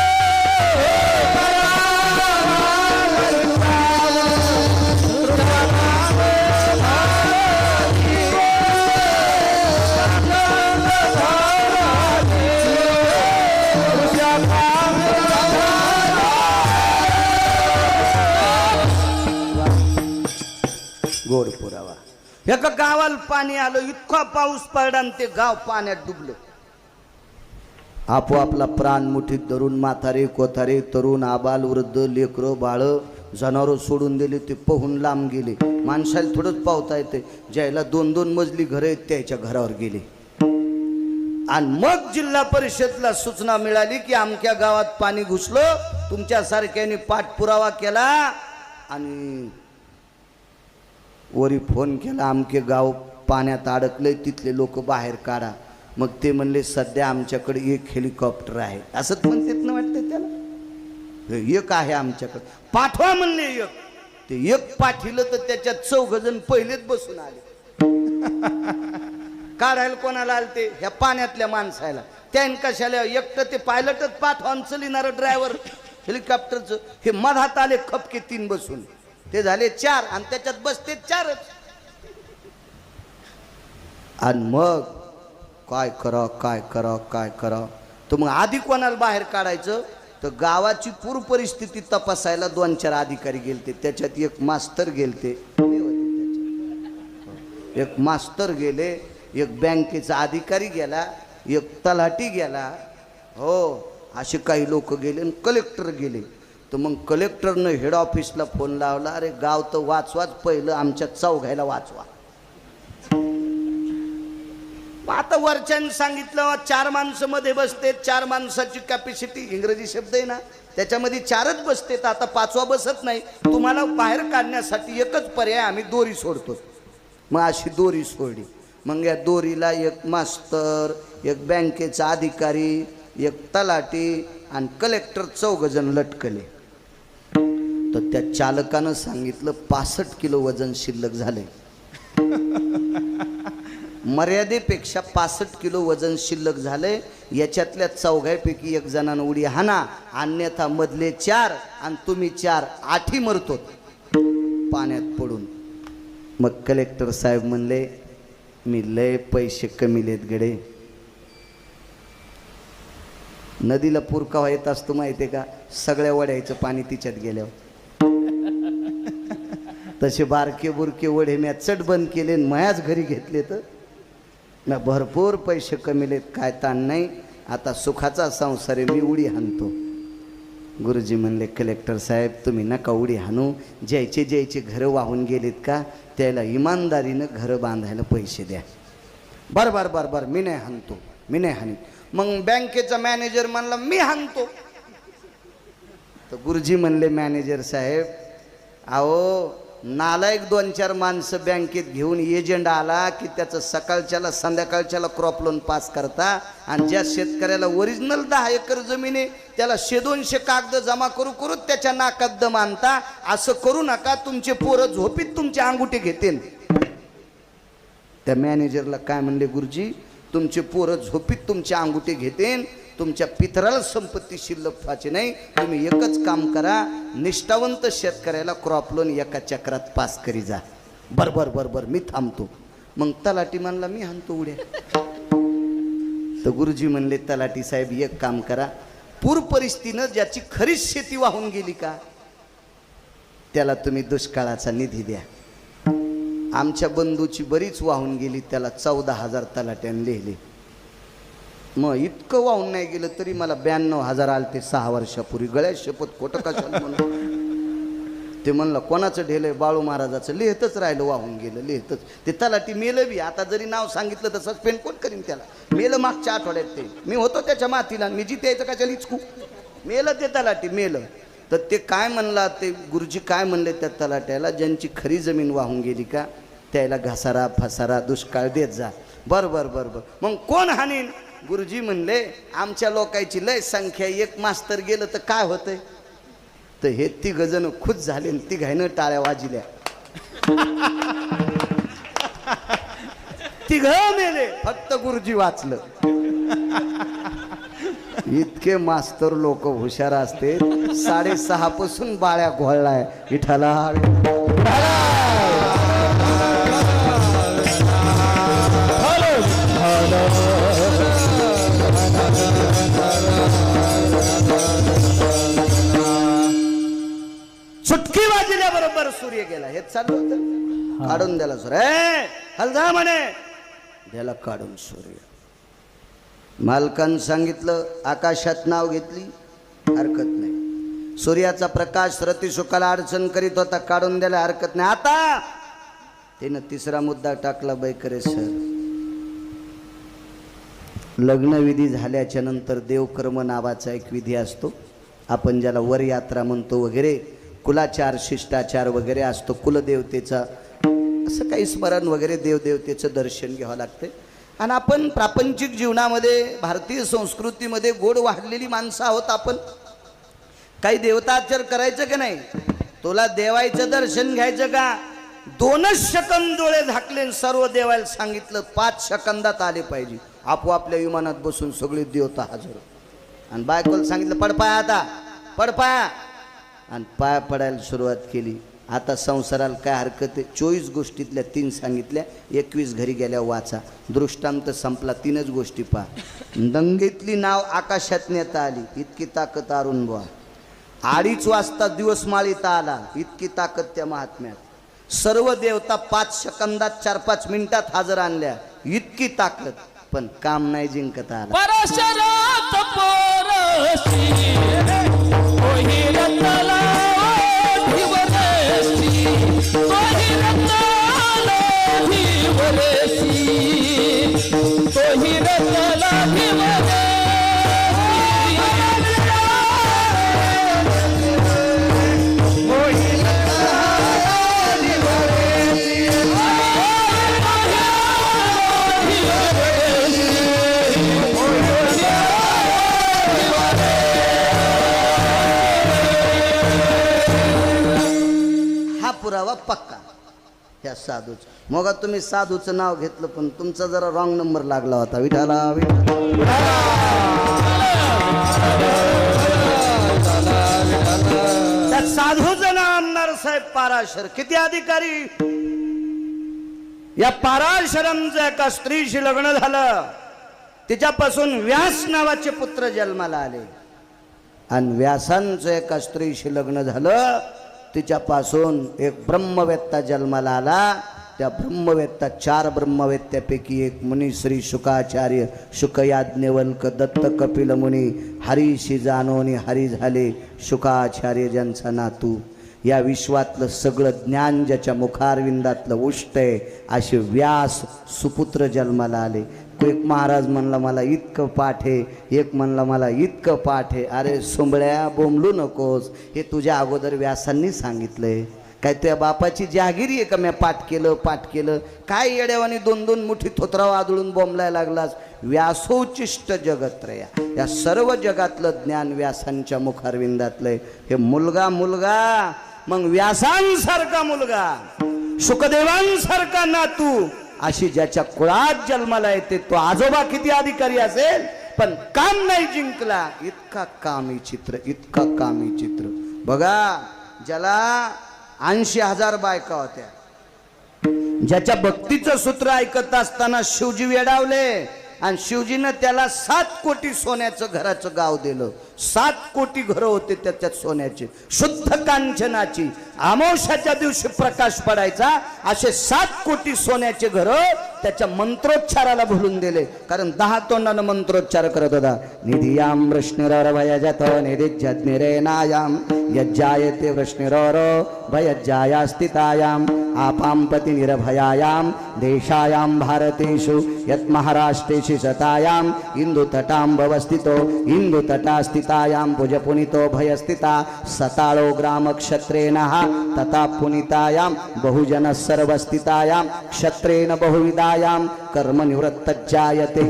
गोड पुरावा. एका गावाला पाणी आलं, इतका पाऊस पडला आणि ते गाव पाण्यात डुबलं. आपोआपला प्राण मुठीत धरून म्हातारे कोतारे तरुण आबाल वृद्ध लेकरं बाळ जनावरं सोडून दिले. ते पोहून लांब गेले. माणसाला थोडंच पावता येते. ज्याला 2-2 मजली घरं आहेत त्याच्या घरावर गेले. आणि मग जिल्हा परिषदला सूचना मिळाली की अमक्या गावात पाणी घुसलं, तुमच्यासारख्याने पाठपुरावा केला आणि वरी फोन केला, अमके गाव पाण्यात अडकलंय, तिथले लोक बाहेर काढा. मग ते म्हणले सध्या आमच्याकडे 1 हेलिकॉप्टर आहे. असंच म्हणतात ना वाटतं त्याला. 1 आहे आमच्याकडे, पाठवा म्हणले 1. ते 1 पाठिलं तर त्याच्यात 4 जण पहिलेच बसून आले. काढायला कोणाला आलते? ह्या पाण्यातल्या माणसाला. त्यान कशाला एकटं ते पायलटच पाठवा, चलिनार ड्रायव्हर हेलिकॉप्टरचं. हे मधात आले खपके 3 बसून. ते झाले 4 आणि त्याच्यात बसते 4च. आणि मग काय करा काय करा काय करा. तर मग आधी कोणाला बाहेर काढायचं? तर गावाची पूर परिस्थिती तपासायला 2-4 अधिकारी गेलते. त्याच्यात 1 मास्तर गेलते. 1 मास्तर गेले, 1 बँकेचा अधिकारी गेला, 1 तलाठी गेला. हो, असे काही लोक गेले आणि कलेक्टर गेले. तर मग कलेक्टरनं हेड ऑफिसला फोन लावला, अरे गाव तर वाचवाच, पहिलं आमच्या चौघायला वाचवा. आता वरच्यानं सांगितलं 4 माणसं मध्ये बसते, 4 माणसाची कॅपॅसिटी, इंग्रजी शब्द आहे ना, त्याच्यामध्ये 4च बसते. आता 5वा बसत नाही. तुम्हाला बाहेर काढण्यासाठी एकच पर्याय, आम्ही दोरी सोडतो. मग अशी दोरी सोडली. मग या दोरीला 1 मास्तर, 1 बँकेचा अधिकारी, 1 तलाठी आणि कलेक्टर 4 जण लटकले. तर त्या चालकानं सांगितलं 65 किलो वजन शिल्लक झाले. मर्यादेपेक्षा 65 किलो वजन शिल्लक झाले. याच्यातल्या 4पैकी 1 जणांना उडी हाना, अन्यथा मधले 4 आणि तुम्ही 4 8ही मरतो पाण्यात पडून. मग कलेक्टर साहेब म्हणले, मी लय पैसे कमीलेत गडे. नदीला पूर केव्हा येत असतो माहितीये का? सगळ्या वड्याचं पाणी तिच्यात गेल्यावर. तसे बारके बुरके वडे मी चट बंद केले, मायाच घरी घेतले. तर ना भरपूर पैसे कमीलेत, काय ताण नाही. आता सुखाचा संसार आहे, मी उडी हाणतो. गुरुजी म्हणले, कलेक्टर साहेब तुम्ही नका उडी हाणू. ज्याचे घरं वाहून गेलेत का त्याला इमानदारीनं घरं बांधायला पैसे द्या. बरं मी नाही हाणतो, मी नाही हाणी. मग बँकेचा मॅनेजर म्हणला, मी हाणतो. तर गुरुजी म्हणले, मॅनेजर साहेब अहो नालायक 2-4 माणसं बँकेत घेऊन एजंट आला की त्याचं सकाळच्याला संध्याकाळच्याला क्रॉप लोन पास करता आणि ज्या शेतकऱ्याला ओरिजिनल 10 एकर जमीन आहे त्याला 100-200 कागद जमा करू करू त्याच्या नाकात दम आणता. असं करू नका, तुमचे पोरं झोपीत तुमचे अंगुठे घेतील. त्या मॅनेजरला काय म्हणले, गुरुजी तुमचे पोरं झोपीत तुमचे अंगुठे घेतील, तुमच्या पितराला संपत्ती शिल्लक व्हायची नाही. तुम्ही एकच काम करा, निष्ठावंत शेतकऱ्याला क्रॉप लोन एका चक्रात पास करी जा. बर मी थांबतो. मग तलाठी म्हणला मी हाणतो उड्या. तर गुरुजी म्हणले तलाठी साहेब एक काम करा, पूर परिस्थितीनं ज्याची खरीच शेती वाहून गेली का त्याला तुम्ही दुष्काळाचा निधी द्या. आमच्या बंधूची बरीच वाहून गेली, त्याला 14,000 तलाट्याने लिहिले. मग इतकं वाहून नाही गेलं तरी मला 92,000 आले ते 6 वर्षापूर्वी. गळ्यात शपथ खोटं कशाला म्हणून. ते म्हणलं कोणाचं ढेलंय, बाळू महाराजाचं. लिहितच राहिलं, वाहून गेलं लिहितच. ते तलाठी मेलं बी. आता जरी नाव सांगितलं तर सस्पेंड कोण करीन त्याला. मेलं मागच्या आठवड्यात ते. मी होतो त्याच्या मातीला, मी जिथे यायचं कशाला इचकू. मेलं ते तलाठी मेलं. तर ते काय म्हणला, ते गुरुजी काय म्हणले त्या तलाट्याला, ज्यांची खरी जमीन वाहून गेली का त्याला घसारा फसारा दुष्काळ देत जा. बर. मग कोण हानीन. गुरुजी म्हणले आमच्या लोकांची लय संख्या, एक मास्तर गेलं तर काय होतंय. तर हे 3 जण खुश झाले, 3 टाळ्या वाजल्या. 3 मेले, फक्त गुरुजी वाचलं. इतके मास्तर लोक हुशार असते. 6:30 पासून बाळ्या घोळलाय. विठाला चुटकी वाजल्याबरोबर सूर्य गेला. हेच चालू होतं. काढून द्याला सूर्य, हलदा म्हणे द्याला काढून सूर्य. मालकानं सांगितलं, आकाशात नाव घेतली, हरकत नाही. सूर्याचा प्रकाश रतिशुकाला अडचण करीत होता, काढून द्यायला हरकत नाही. आता त्यानं 3रा मुद्दा टाकला, बैकरे सर. लग्नविधी झाल्याच्या नंतर देवकर्म नावाचा एक विधी असतो, आपण ज्याला वर यात्रा म्हणतो वगैरे, कुलाचार शिष्टाचार वगैरे असतो. कुलदेवतेचा असं काही स्मरण वगैरे, देवदेवतेचं दर्शन घ्यावं लागते. आणि आपण प्रापंचिक जीवनामध्ये, भारतीय संस्कृतीमध्ये गोड वाढलेली माणसं आहोत आपण. काही देवताचर करायचं का नाही. तुला देवायचं दर्शन घ्यायचं का, 2च सेकंद डोळे झाकले, सर्व देवाला सांगितलं 5 सेकंदात आले पाहिजे. आपोआपल्या विमानात बसून सगळे देवता हजर. आणि बायकोला सांगितलं पडपाया, आता पडपाया, आणि पाया पडायला सुरुवात केली. आता संसाराला काय हरकत आहे. 24 गोष्टीतल्या 3 सांगितल्या, 21 घरी गेल्या वाचा. दृष्टांत संपला. 3च गोष्टी पहा. दंगेतली नाव आकाशात नेता आली, इतकी ताकद अरुण बुवा. 2:30 वाजता दिवस माळीता आला, इतकी ताकद त्या महात्म्यात. सर्व देवता 5 सेकंदात 4-5 मिनिटात हजर आणल्या, इतकी ताकद. पण काम नाही जिंकता आला. परशरात पोरसी ओहिरतला धिवरेसी, ओहिरतला धिवरेसी, ओहिरतला धिवरेसी. पुरावा पक्का ह्या साधूच. मग तुम्ही साधूचं नाव घेतलं पण तुमचा जरा रॉंग नंबर लागला होता. विठाला त्या साधूचं नाव आमदार साहेब पाराशर. किती अधिकारी. या पाराशरांचं एका स्त्रीशी लग्न झालं, तिच्यापासून व्यास नावाचे पुत्र जन्माला आले. आणि व्यासांचं एका स्त्रीशी लग्न झालं, तिच्यापासून एक ब्रह्मवेत्ता जन्माला आला. त्या ब्रह्मवेत्ता 4 ब्रह्मवेत्त्यापैकी एक मुनी श्री शुकाचार्य, शुकयाज्ञवल्क, दत्त कपिल मुनी, हरीशी जानोनी हरी झाले शुकाचार्य ज्यांचा नातू. या विश्वातलं सगळं ज्ञान ज्याच्या मुखारविंदातलं उष्ट आहे असे व्यास सुपुत्र जन्माला आले. एक महाराज म्हणला मला इतकं पाठ आहे, एक म्हणला मला इतकं पाठ आहे. अरे सोंबळ्या बोंबलू नकोस, हे तुझ्या अगोदर व्यासांनी सांगितलंय. काय तुझ्या बापाची जहागिरी आहे का? मी पाठ केलं काय येड्यावानी 2-2 मुठी थोतराव आदळून बोंबलायला लागलास. व्यासोचिष्ट जगत्रया, या सर्व जगातलं ज्ञान व्यासांच्या मुखारविंदातलंय. हे मुलगा मग व्यासांसारखा मुलगा, शुकदेवांसारखा नातू, अशी ज्याच्या कुळात जन्माला येते तो आजोबा किती अधिकारी असेल पण काम नाही जिंकला. इतका कामी चित्र बघा. ज्याला 80,000 बायका होत्या, ज्याच्या भक्तीचं सूत्र ऐकत असताना शिवजी वेडावले आणि शिवजीनं त्याला 7 कोटी सोन्याचं घराचं गाव दिलं. 7 कोटी घरं होते त्याच्यात सोन्याचे, शुद्ध कांचनाची. अमावस्याच्या दिवशी प्रकाश पडायचा, असे 7 कोटी सोन्याचे घरं त्याच्या मंत्रोच्चाराला भुलून दिले. कारण 10 तोंडानं मंत्रोच्चार करत होता. निधियाम वृष्णिरोर भयजतो निधिज्ञिरेनायाम यज्जायते वृष्णिरोर भयज्जाया स्थितायाम आपां पति निरभयायाम देशायाम भारतेषु यत् महाराष्ट्रेषु सतायाम इंदुतटां भवस्थितो इंदुतटा स्थितायां भुजपुनितो भयस्थिता सताळो ग्राम क्षत्रेणः तथा पुनितायां बहुजन सर्वस्थितायां क्षत्रेण बहुविधायां कर्म निवृत्तज्जायते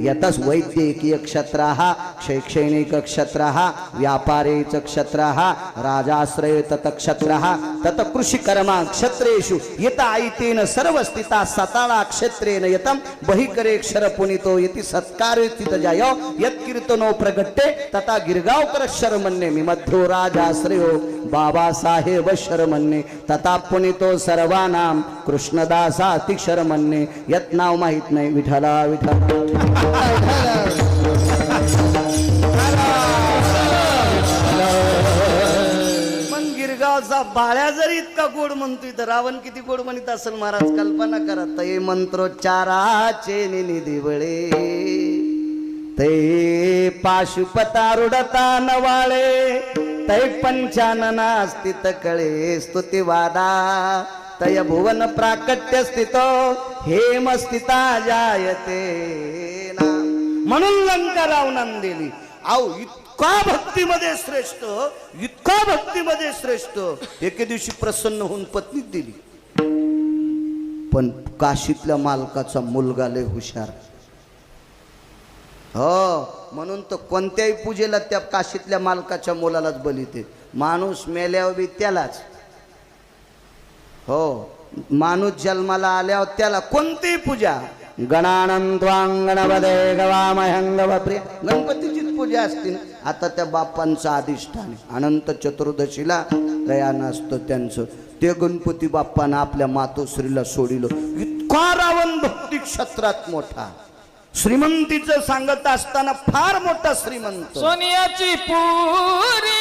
यतस् वैद्यकीय क्षत्राः शैक्षणिक क्षत्राः व्यापारे च क्षत्राः राजाश्रय तत क्षत्राः तत कृषिकर्मा क्षत्रेषु यत आयतेन सर्वस्थिता सताळा क्षेत्रेण यतं बहिकरे क्षर पुनितो यति सत्कारे स्थित जायो यत् कीर्तनो प्रगट्टे तथा गिरगावकर शर्मन्ने मिमध्यो राजाश्रयो बाबासाहेब शर्मन्ने तथा पुनितो सर्वानाम कृष्णदासा अति शर्मन्ने यत् नाव माहित नाही विठला मन गिरगावचा बाळ्या जरी इतका गोड म्हणतोय तर रावण किती गोड म्हणत असेल महाराज कल्पना करा. ते मंत्रोच्चाराचे निधिवळे ते पाशुपतारुडता नवाळे तै पंचानना स्थित कळे स्तुतिवादा तय भुवन प्राकट्य स्थितो हेम स्थिता जायते ना. म्हणून लंका रावणान दिली. आओ इतका भक्तीमध्ये श्रेष्ठ एके दिवशी प्रसन्न होऊन पत्नीत दिली. पण काशीतल्या मालकाचा मुलगा लय हुशार. हो, म्हणून तो कोणत्याही पूजेला त्या काशीतल्या मालकाच्या मुलालाच बलिते. माणूस मेल्यावर बी त्यालाच. हो, माणूस जन्माला आल्यावर त्याला कोणतीही पूजा गणानंत्वांगणपदे गवामहंगवप्रिय गणपतीचीच पूजा असते. आता त्या बापांचं अधिष्ठान अनंत चतुर्दशीला दयान असतं त्यांचं. ते गणपती बाप्पानं आपल्या मातोश्रीला सोडिलं. इतका रावण भक्ती क्षेत्रात मोठा, श्रीमंतीचं सांगत असताना फार मोठा श्रीमंत. सोन्याची पुरी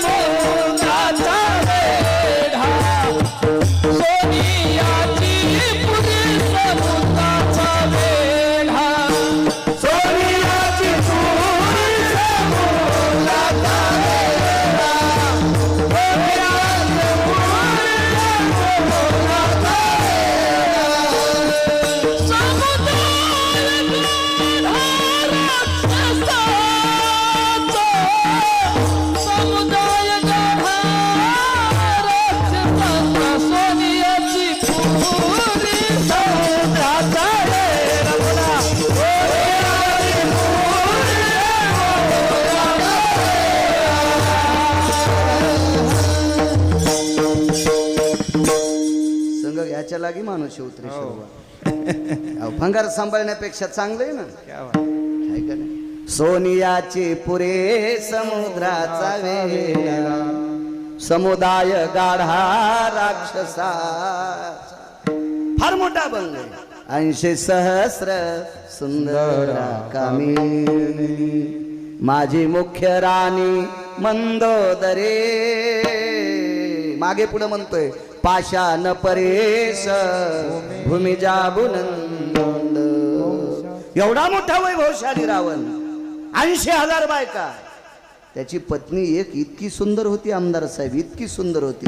समुद्राचा वेढा, सोनियाची पुरी समुद्राचा वेढा, सोनियाची पुरी समुद्राचा वेढा, सोनियाची पुरी समुद्राचा याच्या लागी माणूस उतरे भंगार सांभाळण्यापेक्षा चांगलं आहे ना. काय का नाही. सोनियाची पुरे समुद्राचा वेढा, समुदाय गाढा राक्षसा. फार मोठा बंग 80 सहस्र सुंदर कामिनी माझी मुख्य राणी मंदोदरे. मागे पुढे म्हणतोय पाषाण परेश भूमिजा बुलंद. एवढा मोठा वैभवशाली रावण, 80,000 बायका. त्याची पत्नी एक इतकी सुंदर होती आमदार साहेब, इतकी सुंदर होती.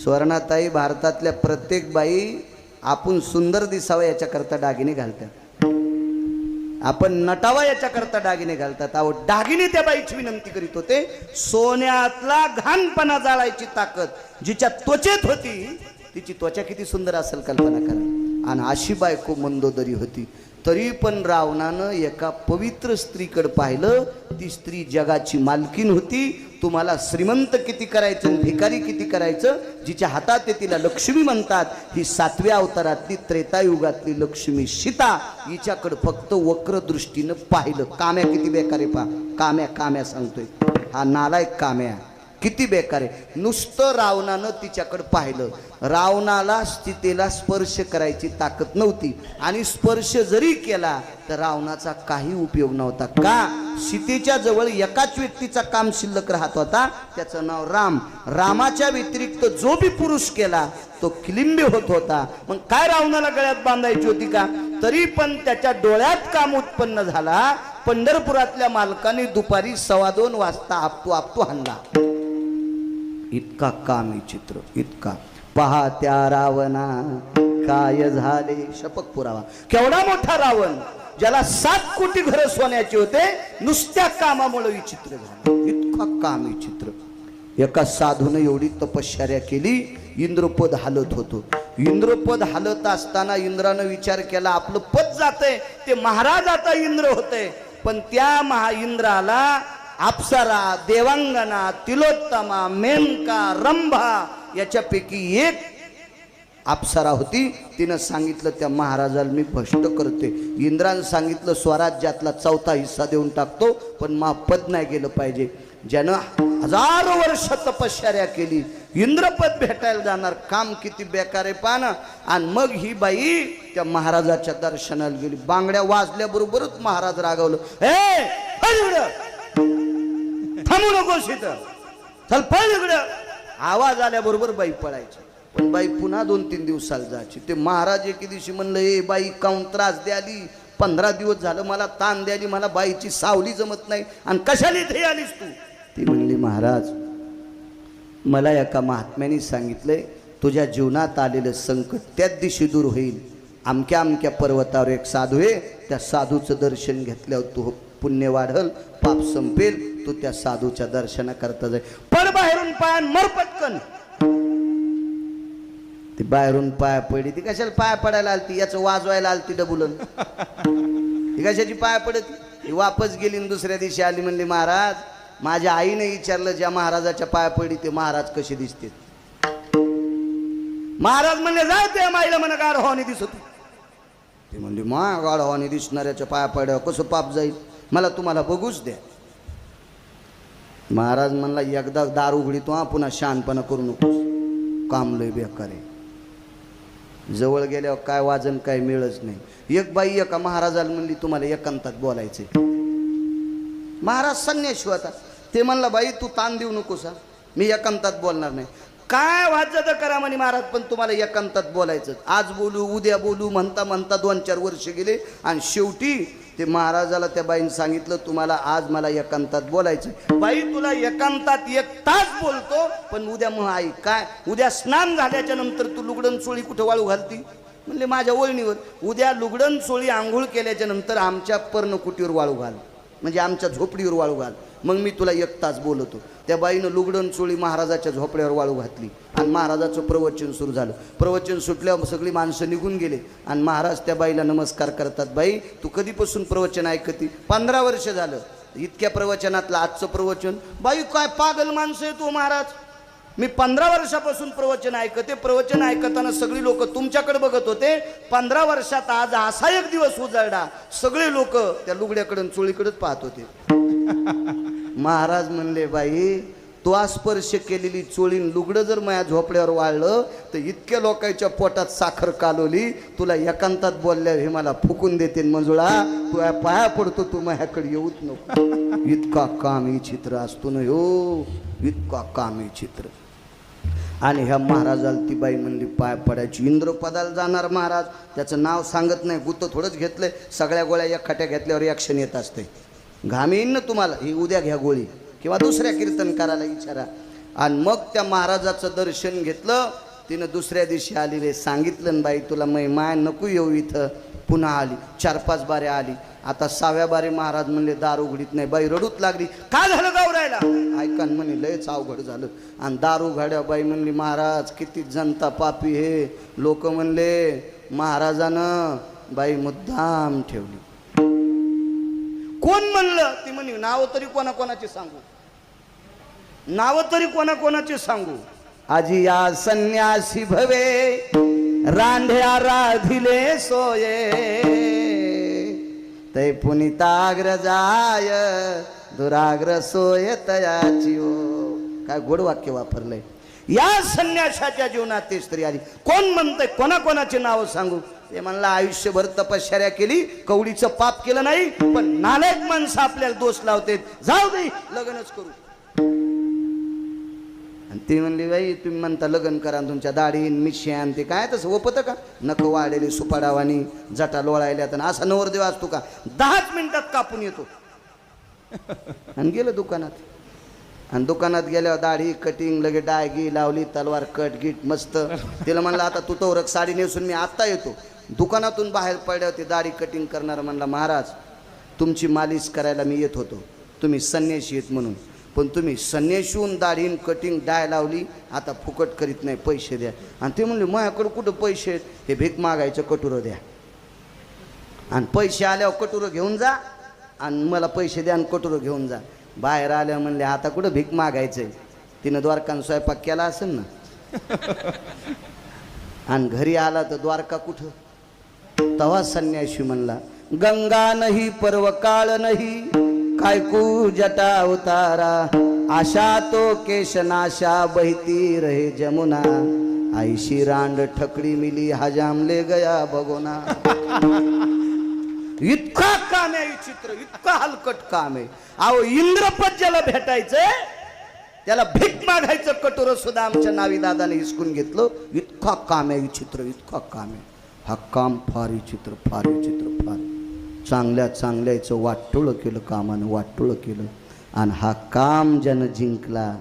स्वर्णाताई भारतातल्या प्रत्येक बाई आपण सुंदर दिसावं याच्याकरता दागिने घालतात. आपण नटावा याच्याकरता दागिने घालतात. अहो दागिने त्या बाईची विनंती करीत होते. सोन्यातला घाणपणा जाळायची ताकद जिच्या त्वचेत होती तिची त्वचा किती सुंदर असेल कल्पना करा. आणि अशी बायको मंदोदरी होती. तरी पण रावणानं एका पवित्र स्त्रीकडे पाहिलं. ती स्त्री जगाची मालकीन होती. तुम्हाला श्रीमंत किती करायचं, भिकारी किती करायचं, जिच्या हातात आहे तिला लक्ष्मी म्हणतात. ही 7व्या अवतारातली त्रेतायुगातली लक्ष्मी सीता. हिच्याकडे फक्त वक्र दृष्टीनं पाहिलं. काम्या किती बेकार आहे पहा. काम्या सांगतोय हा नालायक काम्या किती बेकार आहे. नुसतं रावणानं तिच्याकडे पाहिलं. रावणाला सीतेला स्पर्श करायची ताकद नव्हती आणि स्पर्श जरी केला तर रावणाचा काही उपयोग नव्हता. का? सीतेच्या जवळ एकाच व्यक्तीचा काम शिल्लक राहत होता. त्याचं नाव राम. रामाच्या व्यतिरिक्त जो बी पुरुष केला तो किलिंबी होत होता. मग काय रावणाला गळ्यात बांधायची होती का? तरी पण त्याच्या डोळ्यात काम उत्पन्न झाला. पंढरपुरातल्या मालकाने दुपारी 2:15 वाजता आपटू हाणला. इतका कामी चित्र, इतका. पहा त्या रावणा काय झाले शपथ पुरावा. केवढा मोठा रावण, ज्याला 7 कोटी घर सोन्याचे होते, नुसत्या कामामुळे विचित्र झालं. इतका कामी चित्र. एका साधूने एवढी तपश्चर्या केली. इंद्रपद हालत होतो. इंद्रपद हालत असताना इंद्रानं विचार केला आपलं पद जातंय, ते महाराज आता इंद्र होते. पण त्या इंद्राला अप्सरा, देवांगना, तिलोत्तमा, मेनका, रंभा याच्यापैकी एक अप्सरा होती. तिनं सांगितलं त्या महाराजाला मी भ्रष्ट करते. इंद्रानं सांगितलं स्वराज्यातला 4था हिस्सा देऊन टाकतो, पण पद नाही गेलं पाहिजे. ज्यानं हजारो वर्ष तपश्चर्या केली इंद्रपद भेटायला जाणार. काम किती बेकार आहे पाना. आणि मग ही बाई त्या महाराजाच्या दर्शनाला गेली. बांगड्या वाजल्याबरोबरच महाराज रागवलं. थांबू नकोस इथं, चल पळ इकडं. आवाज आल्याबरोबर बाई पळायची. पण बाई पुन्हा 2-3 दिवसाला जायची. ते महाराज एके दिवशी म्हणलं ए बाई काऊन त्रास द्याली, 15 दिवस झालं मला ताण द्याली, मला बाईची सावली जमत नाही आणि कशाला इथे आलीस तू? ती म्हणली महाराज मला एका महात्म्याने सांगितलंय तुझ्या जीवनात आलेलं संकट त्याच दिवशी दूर होईल. अमक्या अमक्या पर्वतावर एक साधू आहे, त्या साधूचं दर्शन घेतल्यावर तू पुण्य वाढल, पाप संपेल. तू त्या साधूच्या दर्शनाकरता जाय. पड बाहेरून पाय मर पटकन. ती बाहेरून पाया पडली. ती कशाला पाया पडायला आलती? याचं वाजवायला आलती डबुलन. ती कशाची पाया पडत? ती वापस गेली आणि दुसऱ्या दिवशी आली. म्हणली महाराज माझ्या आईने विचारलं ज्या महाराजाच्या पाया पडली ते महाराज कसे दिसते? महाराज म्हणले जा त्या माईला म्हणा गाढ हवानी दिसत. ती म्हणली मा गाढ हवानी दिसणाऱ्याच्या पाया पड्यावर कसं पाप जाईल? मला तुम्हाला बघूच द्या. महाराज म्हणला एकदा दार उघडीतो पुन्हा शहाणपणा करू नको. काम लय बेकार आहे. जवळ गेल्यावर काय वाजन काय मिळच नाही. एक बाई एका महाराजाला म्हणली तुम्हाला एकांतात बोलायचंय. महाराज संन्याशी होता. ते म्हणला बाई तू ताण देऊ नकोस, मी एकांतात बोलणार नाही. काय वाजत करा म्हणे महाराज, पण तुम्हाला एकांतात बोलायचं. आज बोलू उद्या बोलू म्हणता म्हणता 2-4 वर्ष गेले आणि शेवटी ते महाराजाला त्या बाईने सांगितलं तुम्हाला आज मला एकांतात बोलायचं. बाई तुला एकांतात 1 तास बोलतो, पण उद्या मग आई काय उद्या स्नान झाल्याच्या नंतर तू लुगडण चोळी कुठे वाळू घालती? म्हणले माझ्या ओळणीवर. उद्या लुगडण चोळी आंघोळ केल्याच्या नंतर आमच्या पर्णकुटीवर वाळू घाल, म्हणजे आमच्या झोपडीवर वाळू घाल, मग मी तुला 1 तास बोलतो. त्या बाईनं लुगडण चोळी महाराजाच्या झोपड्यावर वाळू घातली आणि महाराजाचं प्रवचन सुरू झालं. प्रवचन सुटल्यावर सगळी माणसं निघून गेले आणि महाराज त्या बाईला नमस्कार करतात. बाई तू कधीपासून प्रवचन ऐकती? 15 वर्ष झालं. इतक्या प्रवचनातलं आजचं प्रवचन. बाई काय पागल माणसं आहे तू महाराज, मी 15 वर्षापासून प्रवचन ऐकते. प्रवचन ऐकताना सगळी लोक तुमच्याकडे बघत होते. 15 वर्षात आज असा एक दिवस उजळला, सगळे लोक त्या लुगड्याकडून चोळीकडेच पाहत होते. महाराज म्हणले बाई तो स्पर्श केलेली चोळीन लुगडं जर माझ्या झोपड्यावर वाळलं तर इतक्या लोकांच्या पोटात साखर कालवली. तुला एकांतात बोलल्या हे मला फुकून देते मंजुळा, तू पाया पडतो, तू माझ्याकडे येऊच नको. इतका कामी चित्र असतो ना हो, इतका कामी चित्र. आणि ह्या महाराजाला ती बाई म्हणली पाय पडायची. इंद्रपदाला जाणार महाराज, त्याचं नाव सांगत नाही, गुत्त थोडंच घेतलंय. सगळ्या गोळ्या एक खाट्या घेतल्यावर ॲक्शन येत असते. घाम येईन ना तुम्हाला, ही उद्या घ्या गोळी किंवा दुसऱ्या कीर्तनकाराला विचारा. आणि मग त्या महाराजाचं दर्शन घेतलं. तिनं दुसऱ्या दिवशी आलेले सांगितलं बाई तुला माय नको येऊ इथं, पुन्हा आली, 4-5 बाऱ्या आली. आता 6व्या बारी महाराज म्हणले दार उघडीत नाही. बाई रडूच लागली. काय झालं गावरायला? ऐका म्हणे लयच अवघड झालं. आणि दार उघड्या बाई म्हणली महाराज किती जनता पापी हे. लोक म्हणले महाराजानं बाई मुद्दाम ठेवली. कोण म्हणलं? ती म्हणे नाव तरी कोणाकोणाची सांगू, नाव तरी कोणाकोणाची सांगू. आजी या संन्यासी भवे रांढ्या राधिले सोये तै पुनिताग्र जाय दुराग्र सोय तयाची ओ. काय गोड वाक्य वापरलंय. या संन्यासाच्या जीवनात ती स्त्री आली. कोण म्हणतंय कोणाकोणाची नाव सांगू? ते म्हणलं आयुष्यभर तपश्चर्या केली, कवडीचं पाप केलं नाही, पण नालायक माणसं आपल्याला दोष लावते. जाऊ दे लग्नच करू. आणि ती म्हणली बाई तुम्ही म्हणता लग्न करा, तुमच्या दाढीन मिश्यान ते काय तसं ओपतं का? नख वाढलेली सुपाडावानी जटा लोळायल्या तर असा नवरदेव असतो का? 10 मिनिटात कापून येतो. आणि गेलं दुकानात. आणि दुकानात गेल्यावर दाढी कटिंग लगे डायगी लावली, तलवार कट गिट मस्त. तिला म्हणलं आता तू तो रक साडी नेसून मी आत्ता येतो. दुकानातून बाहेर पडल्यावर ती दाढी कटिंग करणार म्हणला महाराज तुमची मालिश करायला मी येत होतो, तुम्ही संन्याशी आहेत म्हणून, पण तुम्ही संन्याशीहून दाढीन कटिंग डाय लावली, आता फुकट करीत नाही, पैसे द्या. आणि ते म्हणले माझ्याकडं कुठं पैसे आहेत? हे भीक मागायचं कटुरं द्या, आणि पैसे आल्यावर कटुरं घेऊन जा, आणि मला पैसे द्या आणि कटुरं घेऊन जा. बाहेर आल्या म्हणले आता कुठं भीक मागायचंय? तिनं द्वारकान स्वयंपाक केला असेल ना. आणि घरी आला तर द्वारका कुठं? तवा संन्याशी म्हणला गंगा नाही पर्व काळ नाही कायकू जटा उतारा आशा तो केशनाशा बहती रहे जमुना आईशी रांड ठकडी मिली हजामले गया भगोना. इतका काम आहे चित्र, इतका हलकट काम आहे. अहो इंद्रपद ज्याला भेटायचंय त्याला भीक मागायचं कटोरं सुद्धा आमच्या नावी दादाने हिसकून घेतलं. इतका काम आहे चित्र, इतका काम आहे. हा काम फार विचित्र, फार विचित्र, फार चांगल्या चांगल्याचं वाटोळं केलं, कामानं वाटोळं केलं. आणि हा काम ज्यानं जिंकला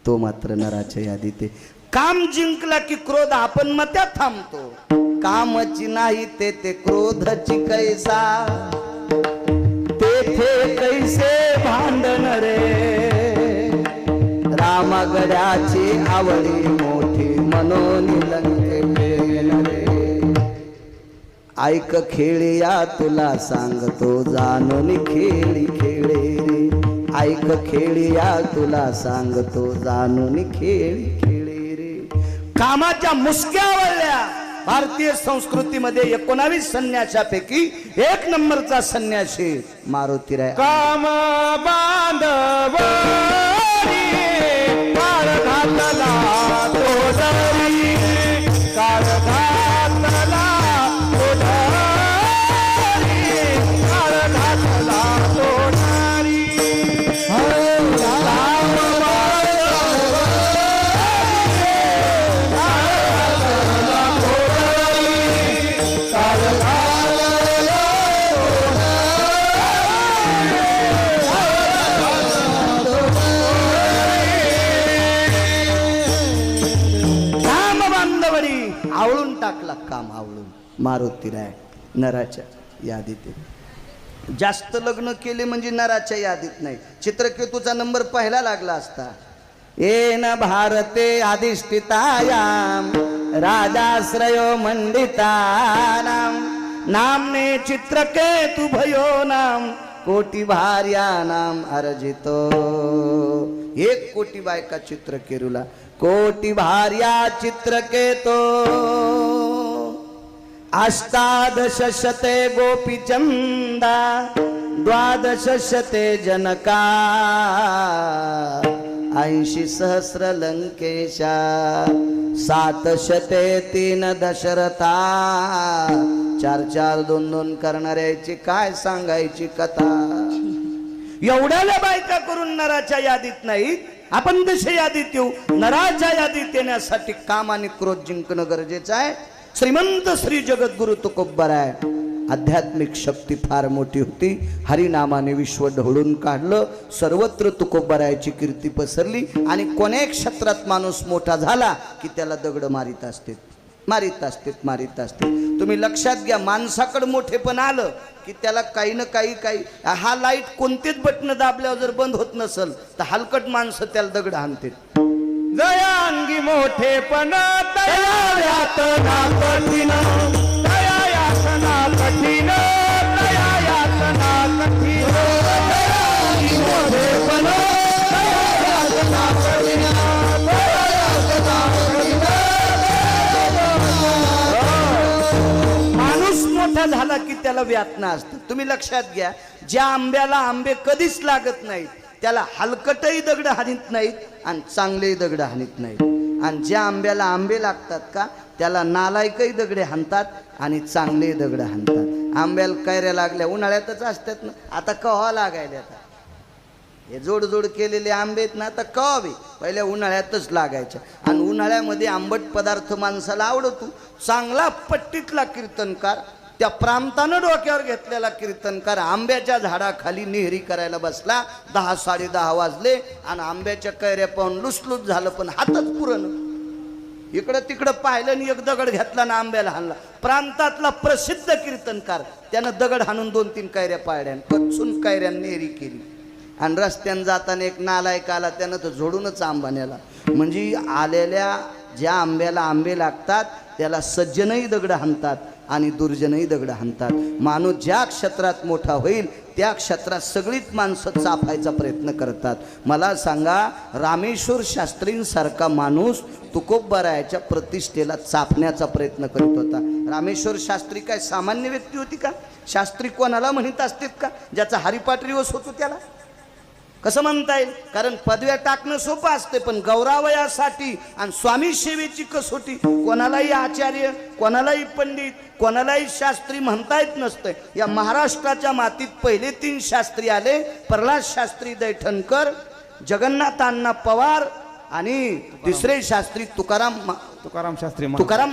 तो मात्र नराच्या यादीत आहे. काम जिंकला की क्रोध आपण मत्यात थांबतो. कामची नाही ते क्रोधची कैसा तेथे कैसे भांडण रे रामगडाची आवडी मोठी मनोनी लंकेन रे. ऐक खेळिया तुला सांगतो जाणून खेळी खेळे रे. ऐक खेळिया तुला सांगतो जाणून खेळी खेळे रे. कामाच्या मुसक्या आवडल्या. भारतीय संस्कृतीमध्ये 19 संन्याशापैकी 1 नंबरचा संन्यासी मारुतीराय. काम बांधव काळ घातला तोडरी काळ घातला तोडरी काळ घातला तोडरी. आवळून टाकला काम, आवळून. मारुतीराय नराच्या यादीत. जास्त लग्न केले म्हणजे नराच्या यादीत नाही. चित्रकेतूचा नंबर पहिला लागला असता. येन भारते अधिष्ठितायाम राजाश्रयो मंडितानाम नामने चित्रकेतु भयो नाम कोटी भार्यानाम अर्जितो. 1 कोटी बायका चित्रकेरूला, कोटी भार्या चित्रकेतो. अष्टादश शते गोपीचंदा 12 शते जनका 80 सहस्र लंकेशा 7 शते 3 दशरथा. 4 2 करणाऱ्याची काय सांगायची कथा. एवढ्याला बायका करून नराच्या यादीत नाही. आपण तशा यादीत येऊ. नराच्या यादीत येण्यासाठी काम आणि क्रोध जिंकणं गरजेचं आहे. श्रीमंत श्री जगद्गुरु तुकोबराय आध्यात्मिक शक्ती फार मोठी होती. हरिनामाने विश्व ढवळून काढलं. सर्वत्र तुकोबरायची कीर्ती पसरली. आणि कोण्या क्षेत्रात माणूस मोठा झाला की त्याला दगड मारित असते. मारित असते. तुम्ही लक्षात घ्या, माणसाकडे मोठेपण आलं की त्याला काही ना काही हा लाईट कोणतेच बटन दाबल्यावर जर बंद होत नसल तर हलकट माणसं त्याला दगड हाणते. जयांगी मोठेपण तया यातना कठीण, तया यातना कठीण, तया यातना कठीण. जयांगी मोठेपण तया यातना कठीण, तया यातना कठीण. माणूस मोठा झाला की त्याला व्यातना असतं. तुम्ही लक्षात घ्या, ज्या आंब्याला आंबे कधीच लागत नाहीत त्याला हलकटही दगड हाणीत नाहीत आणि चांगलेही दगड हाणीत नाहीत. आणि ज्या आंब्याला आंबे लागतात का त्याला नालायकही दगडे हाणतात आणि चांगलेही दगड हाणतात. आंब्याला कैऱ्या लागल्या उन्हाळ्यातच असतात ना, आता कव्हा लागायला. आता हे जोड केलेले आंबे आहेत ना, आता कवावे पहिल्या उन्हाळ्यातच लागायच्या. आणि उन्हाळ्यामध्ये आंबट पदार्थ माणसाला आवडतो. चांगला पट्टीतला कीर्तनकार, त्या प्रांतानं डोक्यावर घेतलेला कीर्तनकार आंब्याच्या झाडाखाली नेहरी करायला बसला. 10 साडेदहा वाजले आणि आंब्याच्या कैऱ्या पाहून लुसलुस झालं, पण हातच पुरण. इकडं तिकडं पाहिलं आणि एक दगड घेतला ना आंब्याला हाणला. प्रांतातला प्रसिद्ध कीर्तनकार त्यानं दगड हाणून 2-3 कैऱ्या पाळल्या, कचून कैऱ्या नेहरी केली. आणि रस्त्यानं जाताना एक नालायक आला, त्यानं तर झोडूनच आंबा नेला. म्हणजे आलेल्या ज्या आंब्याला आंबे लागतात त्याला सज्जनही दगड हाणतात आणि दुर्जनही दगड हाणतात. माणूस ज्या क्षेत्रात मोठा होईल त्या क्षेत्रात सगळीच माणसं चापायचा प्रयत्न करतात. मला सांगा, रामेश्वर शास्त्रींसारखा माणूस तुकोबरायाच्या प्रतिष्ठेला चापण्याचा प्रयत्न करीत होता. रामेश्वर शास्त्री काय सामान्य व्यक्ती होती का? शास्त्री कोणाला म्हणत असतात का? ज्याचा हरिपाठ रिवस होतो त्याला कसं म्हणता येईल? कारण पदव्या टाकणं सोपं असते, पण गौरावयासाठी आणि स्वामी सेवेची कसोटी कोणालाही आचार्य, कोणालाही पंडित, कोणालाही शास्त्री म्हणता येत नसतं. या महाराष्ट्राच्या मातीत पहिले 3 शास्त्री आले, प्रल्हाद शास्त्री दैठणकर, जगन्नाथ अण्णा पवार आणि तिसरे शास्त्री तुकाराम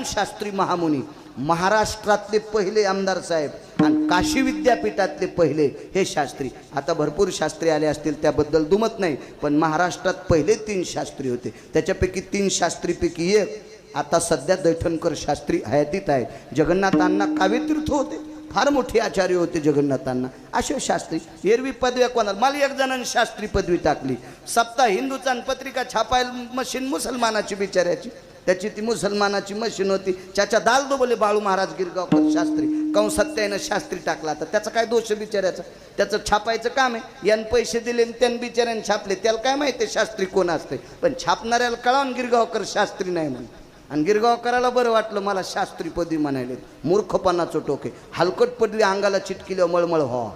शास्त्री महामुनी. महाराष्ट्रातले पहिले आमदार साहेब आणि काशी विद्यापीठातले पहिले हे शास्त्री. आता भरपूर शास्त्री आले असतील त्याबद्दल दुमत नाही, पण महाराष्ट्रात पहिले 3 शास्त्री होते. त्याच्यापैकी 3 शास्त्रीपैकी एक आता सध्या दैठणकर शास्त्री हयातीत आहेत. जगन्नाथांना काव्यतीर्थ होते, फार मोठे आचार्य होते जगन्नाथांना. असे शास्त्री एरवी पदव्या कोणाला, मला एक जणांनी शास्त्री पदवी टाकली. सप्ताह हिंदूचा पत्रिका छापायला मशीन मुसलमानाची बिचाऱ्याची, त्याची ती मुसलमानाची मशीन होती. त्याच्या दाल दो बोले बाळू महाराज गिरगावकर शास्त्री, कंसात्यानं शास्त्री टाकला. तर त्याचा काय दोष बिचाऱ्याचा? त्याचं छापायचं काम आहे. यानं पैसे दिले त्यानं बिचाऱ्याने छापले, त्याला काय माहिती शास्त्री कोण असते? पण छापणाऱ्याला कळावून गिरगावकर शास्त्री नाही म्हणून. आणि गिरगावकराला बरं वाटलं मला शास्त्री पदवी म्हणायले. मूर्खपणाचं टोके. हलकट पदवी अंगाला चिटकिल्यावर मळमळ व्हा,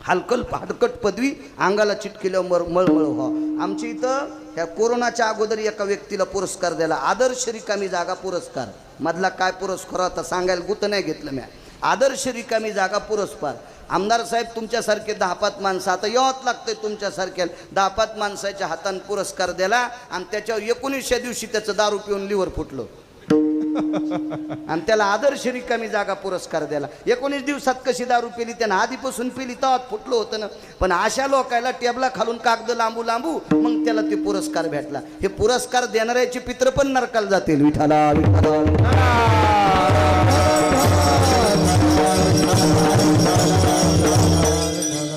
हलकट पदवी अंगाला चिटकिल्यावर मळमळ व्हा. आमच्या इथं ह्या कोरोनाच्या अगोदर एका व्यक्तीला पुरस्कार दिला, आदर्श रिकामी जागा पुरस्कार. मधला काय पुरस्कार होता सांगायला गुत नाही घेतलं मी. आदर्श रिकामी जागा पुरस्कार. आमदार साहेब तुमच्यासारखे 10-5 माणसं आता यावंच लागतंय, तुमच्यासारख्या 10-5 माणसाच्या हाताने पुरस्कार दिला आणि त्याच्यावर 19व्या दिवशी त्याचं दारू पिऊन लिव्हर फुटलं आणि त्याला आदर्श रिकामी जागा पुरस्कार दिला. 19 दिवसात कशी दारू पिली त्यानं? आधीपासून पिली तेव्हा फुटलं होतं ना. पण अशा लोकायला टेबला खालून कागद लांबू मग त्याला ते पुरस्कार भेटला. हे पुरस्कार देणाऱ्याचे पित्र पण नरकाला जातील. विठाला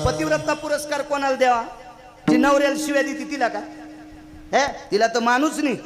पतिव्रता पुरस्कार कोणाला द्यावा? जी नवऱ्याला शिव्या देते तिला का? हे तिला तर माणूस नाही.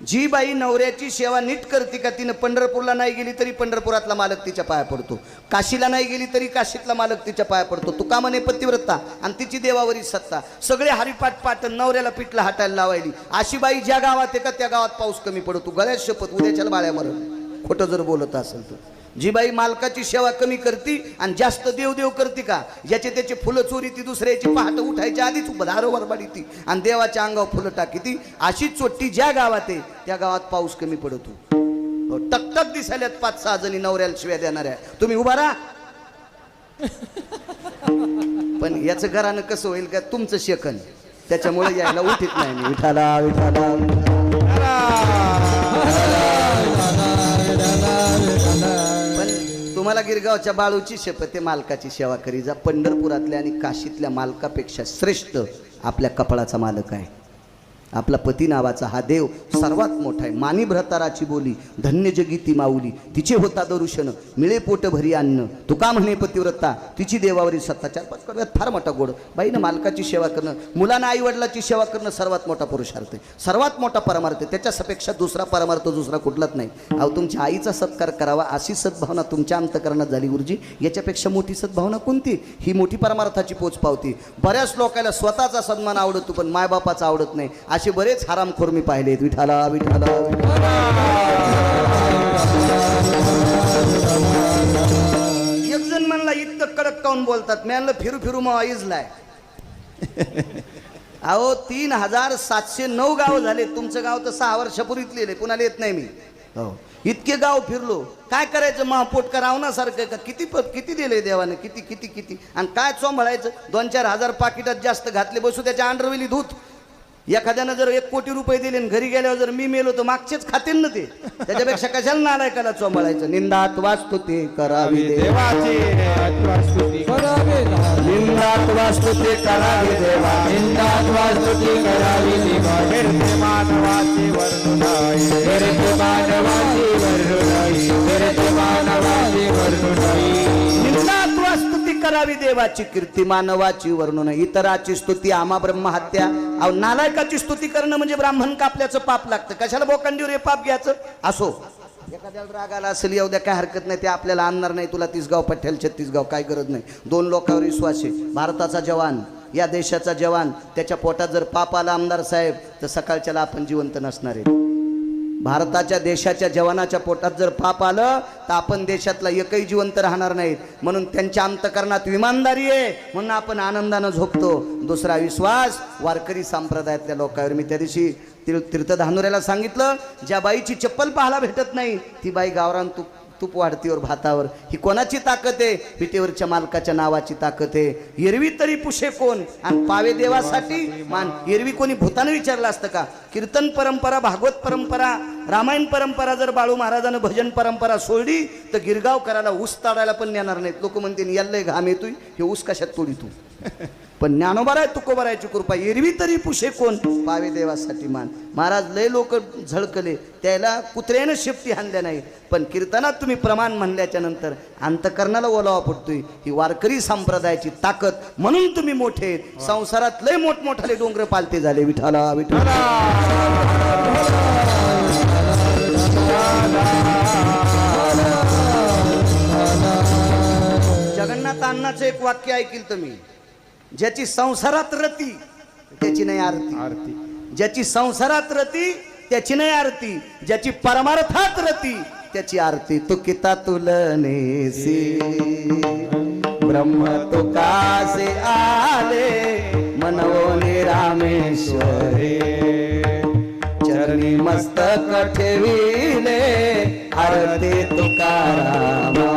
जी बाई नवऱ्याची सेवा नीट करते का, तिनं पंढरपूरला नाही गेली तरी पंढरपुरातला मालक तिच्या पाया पडतो, काशीला नाही गेली तरी काशीतला मालक तिच्या पाया पडतो. तुका म्हणे पतिव्रता आणि तिची देवावरी सत्ता. सगळे हरिपाठ पाठ नवऱ्याला पिठला हाटायला लावायली. अशी बाई ज्या गावात आहे का त्या गावात पाऊस कमी पडतो. गळ्यात शपथ, उद्याच्याला बाळ्या मरण खोटं जर बोलत असेल तर. जी बाई मालकाची सेवा कमी करती आणि जास्त देव करते का, ज्याचे त्याचे फुलं चोरी ती, दुसऱ्याची पहाट उठायच्या आधीच दारोवर बाडी ती आणि देवाच्या अंगावर फुलं टाकी ती, अशी चोट्टी ज्या गावात आहे त्या गावात पाऊस कमी पडतो. टकटक दिसायल्यात 5-6 जणी नवऱ्याला शिव्या देणाऱ्या. तुम्ही उभा राहा. पण याचं घरानं कसं होईल का? तुमचं शेकन त्याच्यामुळे यायला उठीत नाही मी. विठाला पण तुम्हाला गिरगावच्या बाळूची शपथ आहे, मालकाची सेवा करी जा. पंढरपुरातल्या आणि काशीतल्या मालकापेक्षा श्रेष्ठ आपल्या कपाळाचा मालक आहे. आपला पती नावाचा हा देव सर्वात मोठा आहे. मानी भ्रताराची बोली धन्य जगी ती माऊली, तिचे होता दरुशन मिळे पोट भरी अन्न, तुका म्हणे पतिव्रता तिची देवावरी सत्ता. 4-5 कडव्यात फार मोठा गोड. बाईनं मालकाची सेवा करणं, मुलांना आई वडिलाची सेवा करणं सर्वात मोठा पुरुषार्थ आहे, सर्वात मोठा परमार्थ आहे. त्याच्यापेक्षा दुसरा परमार्थ दुसरा कुठलाच नाही. अहो तुमच्या आईचा सत्कार करावा अशी सद्भावना तुमच्या अंतकरणात झाली गुरुजी, याच्यापेक्षा मोठी सद्भावना कोणती? ही मोठी परमार्थाची पोच पावती. बऱ्याच लोकांना स्वतःचा सन्मान आवडतो पण मायबापाचा आवडत नाही, असे बरेच हरामखोर मी पाहिलेत. विठाला विठाला एक जण म्हणला इतकं कडक काऊन बोलतात? मी म्हणलं फिरू फिरू मग आईजलाय. अहो 3709 गाव झाले, तुमचं गाव तर 6 वर्षापूर्वीच लिहिले, कुणाला येत नाही मी. हो इतके गाव फिरलो, काय करायचं? महापोटकर रावणासारखं का? किती दिले देवाने, किती किती किती, आणि काय चोंबळायचं? 2-4 हजार पाकिटात जास्त घातले बसू त्याच्या अंडरवेली धूत. एखाद्यानं जर 1 कोटी रुपये दिले आणि घरी गेल्यावर जर मी मेलो तर मागचेच खातील ना ते. त्याच्यापेक्षा कशाला नालायकाला चोंबळायचं? निंदात वास्तुते करावी देवाची वास्तुती करावी, निंदात वास्तुते करावी देवा, निंदात वास्तुती करावी देवा. फिरते मानवाची वर्णुनाई, फिरते मानवाची वर्णुनाई, फिरते मानवाची वर्णुनाई. निंदात वास्तुती करावी देवाची, कीर्ती मानवाची वर्णन, इतराची स्तुती आमा ब्रह्म हत्या. अहो नालायकाची स्तुती करणं म्हणजे ब्राह्मण कापल्याचं पाप लागतं. कशाला बोकांडीवर हे पाप घ्यायचं? असो एखाद्याला रागाला असेल येऊ द्या, काय हरकत नाही, ते आपल्याला आणणार नाही. तुला 30 गाव पठ्ठ्याल 36 गाव, काय गरज नाही. 2 लोकांवर विश्वास आहे. भारताचा जवान, या देशाचा जवान, त्याच्या पोटात जर पाप आला आमदार साहेब तर सकाळच्याला आपण जिवंत नसणार आहे. भारताच्या देशाच्या जवानाच्या पोटात जर पाप आलं तर आपण देशातला एकही जिवंत राहणार नाहीत. म्हणून त्यांच्या अंतकरणात इमानदारी आहे म्हणून आपण आनंदानं झोपतो. दुसरा विश्वास वारकरी संप्रदायातल्या लोकांवर. मी त्या दिवशी तीर्थधानुऱ्याला सांगितलं, ज्या बाईची चप्पल पाहायला भेटत नाही ती बाई गावरान तूप वाढतीवर भातावर. ही कोणाची ताकद आहे? विटेवरच्या मालकाच्या नावाची ताकद आहे. एरवी तरी पुशे कोण आणि पावे देवासाठी मान. एरवी कोणी भूतानं विचारलं असतं का? कीर्तन परंपरा, भागवत परंपरा, रामायण परंपरा जर बाळू महाराजानं भजन परंपरा सोडली तर गिरगाव करायला ऊस ताडायला पण नेणार नाहीत. लोक म्हणते याला घाम येतोय, हे ऊस कशात तोडी तू? पण ज्ञानोबाराय तुकोबारायची कृपा. एरवी तरी पुशे कोण पावे देवासाठी मान. महाराज लय लोक झळकले, त्याला कुत्र्यानं शेपटी हाणल्या नाही, पण कीर्तनात तुम्ही प्रमाण म्हणल्याच्या नंतर अंतकरणाला ओलावा पडतोय. ही वारकरी संप्रदायाची ताकद, म्हणून तुम्ही मोठे आहेत. संसारात लय मोठमोठाले डोंगर पालते झाले. विठाला विठाला जगन्नाथ अण्णाचं एक वाक्य ऐकील तुम्ही, ज्याची संसारात रती त्याची नाही आरती. ज्याची संसारात रती त्याची नाही आरती, ज्याची परमार्थात रती त्याची आरती. तू किता तुलनेसी ब्रह्म तो कासे आले, मनवोने रामेश्वरे चरणी मस्तक ठेविले, आरती तुकारामा.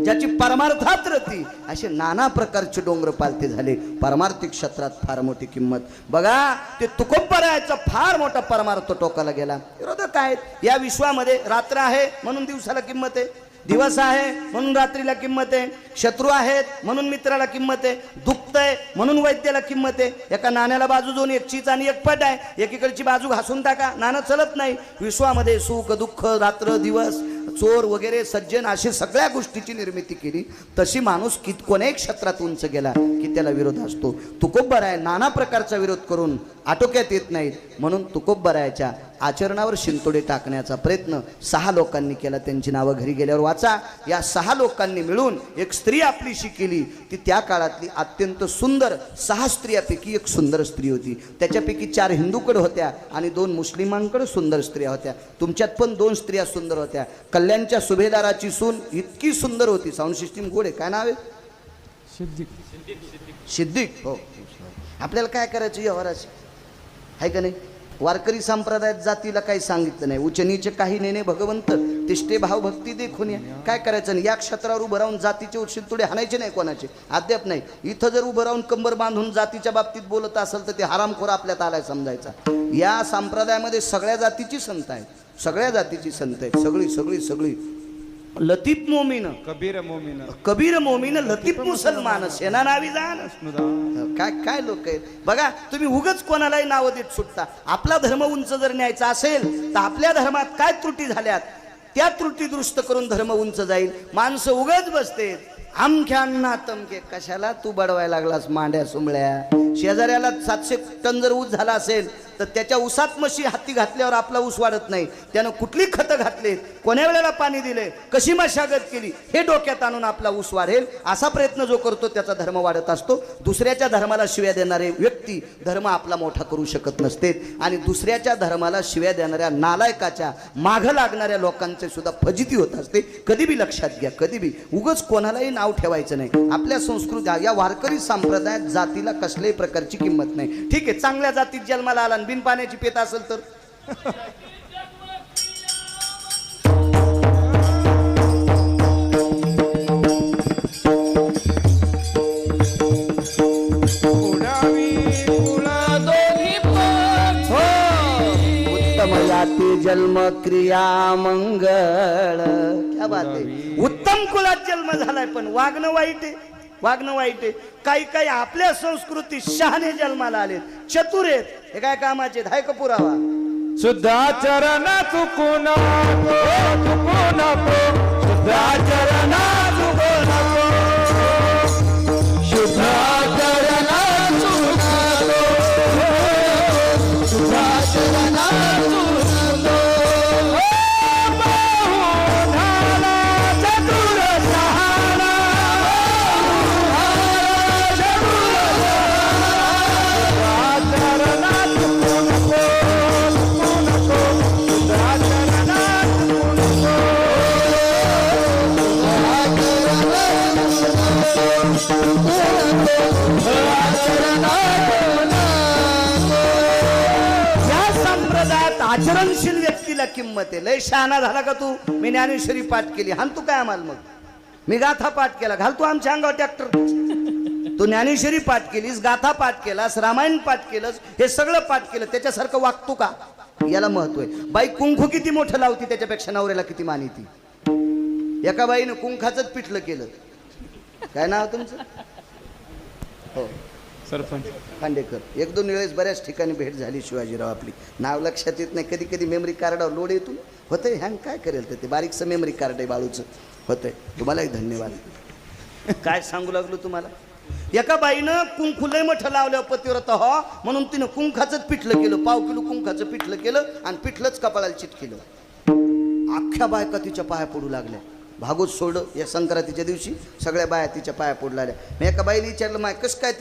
ज्याची परमार्थात रती असे नाना प्रकारचे डोंगर पालते झाले. परमार्थिक क्षेत्रात फार मोठी किंमत. बघा ते तुकोबरायाचा फार मोठा परमार्थ टोकाला गेला. विरोधक आहेत. या विश्वामध्ये रात्र आहे म्हणून दिवसाला किंमत आहे, दिवस आहे म्हणून रात्रीला किंमत आहे, शत्रू आहेत म्हणून मित्राला किंमत आहे, दुखतंय म्हणून वैद्याला किंमत आहे. एका नाण्याला बाजू दोन, एक चीज आणि एक पट आहे. एकीकडची बाजू घासून टाका, नाणं चलत नाही. विश्वामध्ये सुख दुःख, रात्र दिवस, चोर वगैरे, सज्जन, अशी सगळ्या गोष्टीची निर्मिती केली. तशी माणूस कोण्याही क्षेत्रात उंच गेला की त्याला विरोध असतो. तुकोबराय नाना प्रकारचा विरोध करून आटोक्यात येत नाहीत. म्हणून तुकोबरायाच्या आचरणावर शिंतोडे टाकण्याचा प्रयत्न 6 लोकांनी केला. त्यांची नावं घरी गेल्यावर वाचा. या 6 लोकांनी मिळून एक स्त्री आपलीशी केली. ती त्या काळातली अत्यंत सुंदर 6 स्त्रियापैकी एक सुंदर स्त्री होती. त्याच्यापैकी 4 हिंदूकडे होत्या आणि 2 मुस्लिमांकडे सुंदर स्त्रिया होत्या. तुमच्यात पण 2 स्त्रिया सुंदर होत्या. कल्याणच्या सुभेदाराची सून इतकी सुंदर होती. साऊंड सिस्टीम गोड आहे. काय नाव आहे? सिद्दीक. हो, आपल्याला काय करायचं व्यवहाराची आहे का नाही? वारकरी संप्रदायात जातीला काही सांगितलं नाही. उच्च नीच काही नेणे भगवंत तिष्ठे भाव भक्ती देखून या. काय करायचं नाही. या क्षेत्रावर उभं राहून जातीचे उशिरतोडे हाणायचे नाही कोणाचे, अद्याप नाही. इथं जर उभं राहून कंबर बांधून जातीच्या बाबतीत बोलत असेल तर ते हरामखोर आपल्यात आलाय समजायचा. या संप्रदायामध्ये सगळ्या जातीची संत आहेत, सगळ्या जातीची संत आहेत. सगळी सगळी सगळी लतीफ मोमीन, कबीर मोमीन कबीर मोमीन, लतीफ मुसलमान, सेना नावी जाण. काय काय लोक आहेत बघा. तुम्ही उगच कोणालाही नावं देत सुटता. आपला धर्म उंच जर न्यायचा असेल तर आपल्या धर्मात काय त्रुटी झाल्यात त्या त्रुटी दुरुस्त करून धर्म उंच जाईल. माणसं उगच बसते आमख्यांना तमके. कशाला तू बडवायला लागलास मांड्या सुंबळ्या? शेजाऱ्याला 700 टन जर ऊस झाला असेल तर त्याच्या ऊसात मशी हाती घातल्यावर आपला ऊस वाढत नाही. त्यानं कुठली खतं घातलीत, कोण्या वेळेला पाणी दिले, कशी मशागत केली हे डोक्यात आणून आपला ऊस वाढेल. असा प्रयत्न जो करतो त्याचा धर्म वाढत असतो. दुसऱ्याच्या धर्माला शिव्या देणारे व्यक्ती धर्म आपला मोठा करू शकत नसते. आणि दुसऱ्याच्या धर्माला शिव्या देणाऱ्या नालायकाच्या मागं लागणाऱ्या लोकांचे सुद्धा फजिती होत असते. कधी बी लक्षात घ्या, कधी बी उगच कोणालाही नाव ठेवायचं नाही. आपल्या संस्कृती या वारकरी संप्रदायात जातीला कसल्याही प्रकारची किंमत नाही. ठीक आहे, चांगल्या जातीत जन्माला आला बिन पाण्याची पेता असेल तर उत्तम जाती जन्म क्रिया मंगळ. क्या बात आहे. उत्तम कुलात जन्म झालाय पण वागणं वाईट आहे, वागणं वाईट आहे. काही काही आपल्या संस्कृतीत शहाणे जन्माला आले, चतुर आहेत, हे काय कामाचे हाय का पुरावा? शुद्धाचरण चुकू नको, चुकू नको, शुद्धाचरण चुकू नको, शुद्धाचरण चुकू नको, शुद्धाचरण चुकू नको. आचरणशील व्यक्तीला किंमत आहे. लय शहाणा झाला का तू? मी ज्ञानेश्वरी पाठ केली, हान तू काय आम्हाला? मग मी गाथा पाठ केला, घाल तू आमच्या अंगावर ट्रॅक्टर. तू ज्ञानेश्वरी पाठ केलीस, गाथा पाठ केलास, रामायण पाठ केलंस, हे सगळं पाठ केलं, त्याच्यासारखं वागतो का? याला महत्व आहे. बाई कुंकू किती मोठं लावती त्याच्यापेक्षा नवऱ्याला किती मानिती. एका बाईनं कुंखाचंच पिठलं केलं. काय नाव तुमचं? हो, सरपंच खांडेकर. 1-2 वेळेस बऱ्याच ठिकाणी भेट झाली शिवाजीराव आपली. नाव लक्षात येत नाही. कधी कधी मेमरी कार्डावर लोड येतो. होतंय हँग, काय करेल ते बारीकचं मेमरी कार्ड आहे बाळूचं. होतंय. तुम्हालाही धन्यवाद. काय सांगू लागलो तुम्हाला? एका बाईनं कुंकू लय मोठं लावल्यावर पतिव्रत हो म्हणून तिनं कुंखाचंच पिठलं केलं. 1/2 किलो कुंखाचं पिठलं केलं आणि पिठलंच कपाळाला चिटकेलं. अख्ख्या बायका तिच्या पाया पडू लागल्या. भागवत सोडलं. या संक्रांतीच्या दिवशी सगळ्या बाया तिच्या पाया पडू लागल्या. मी एका बाईला विचारलं, माय कसं काय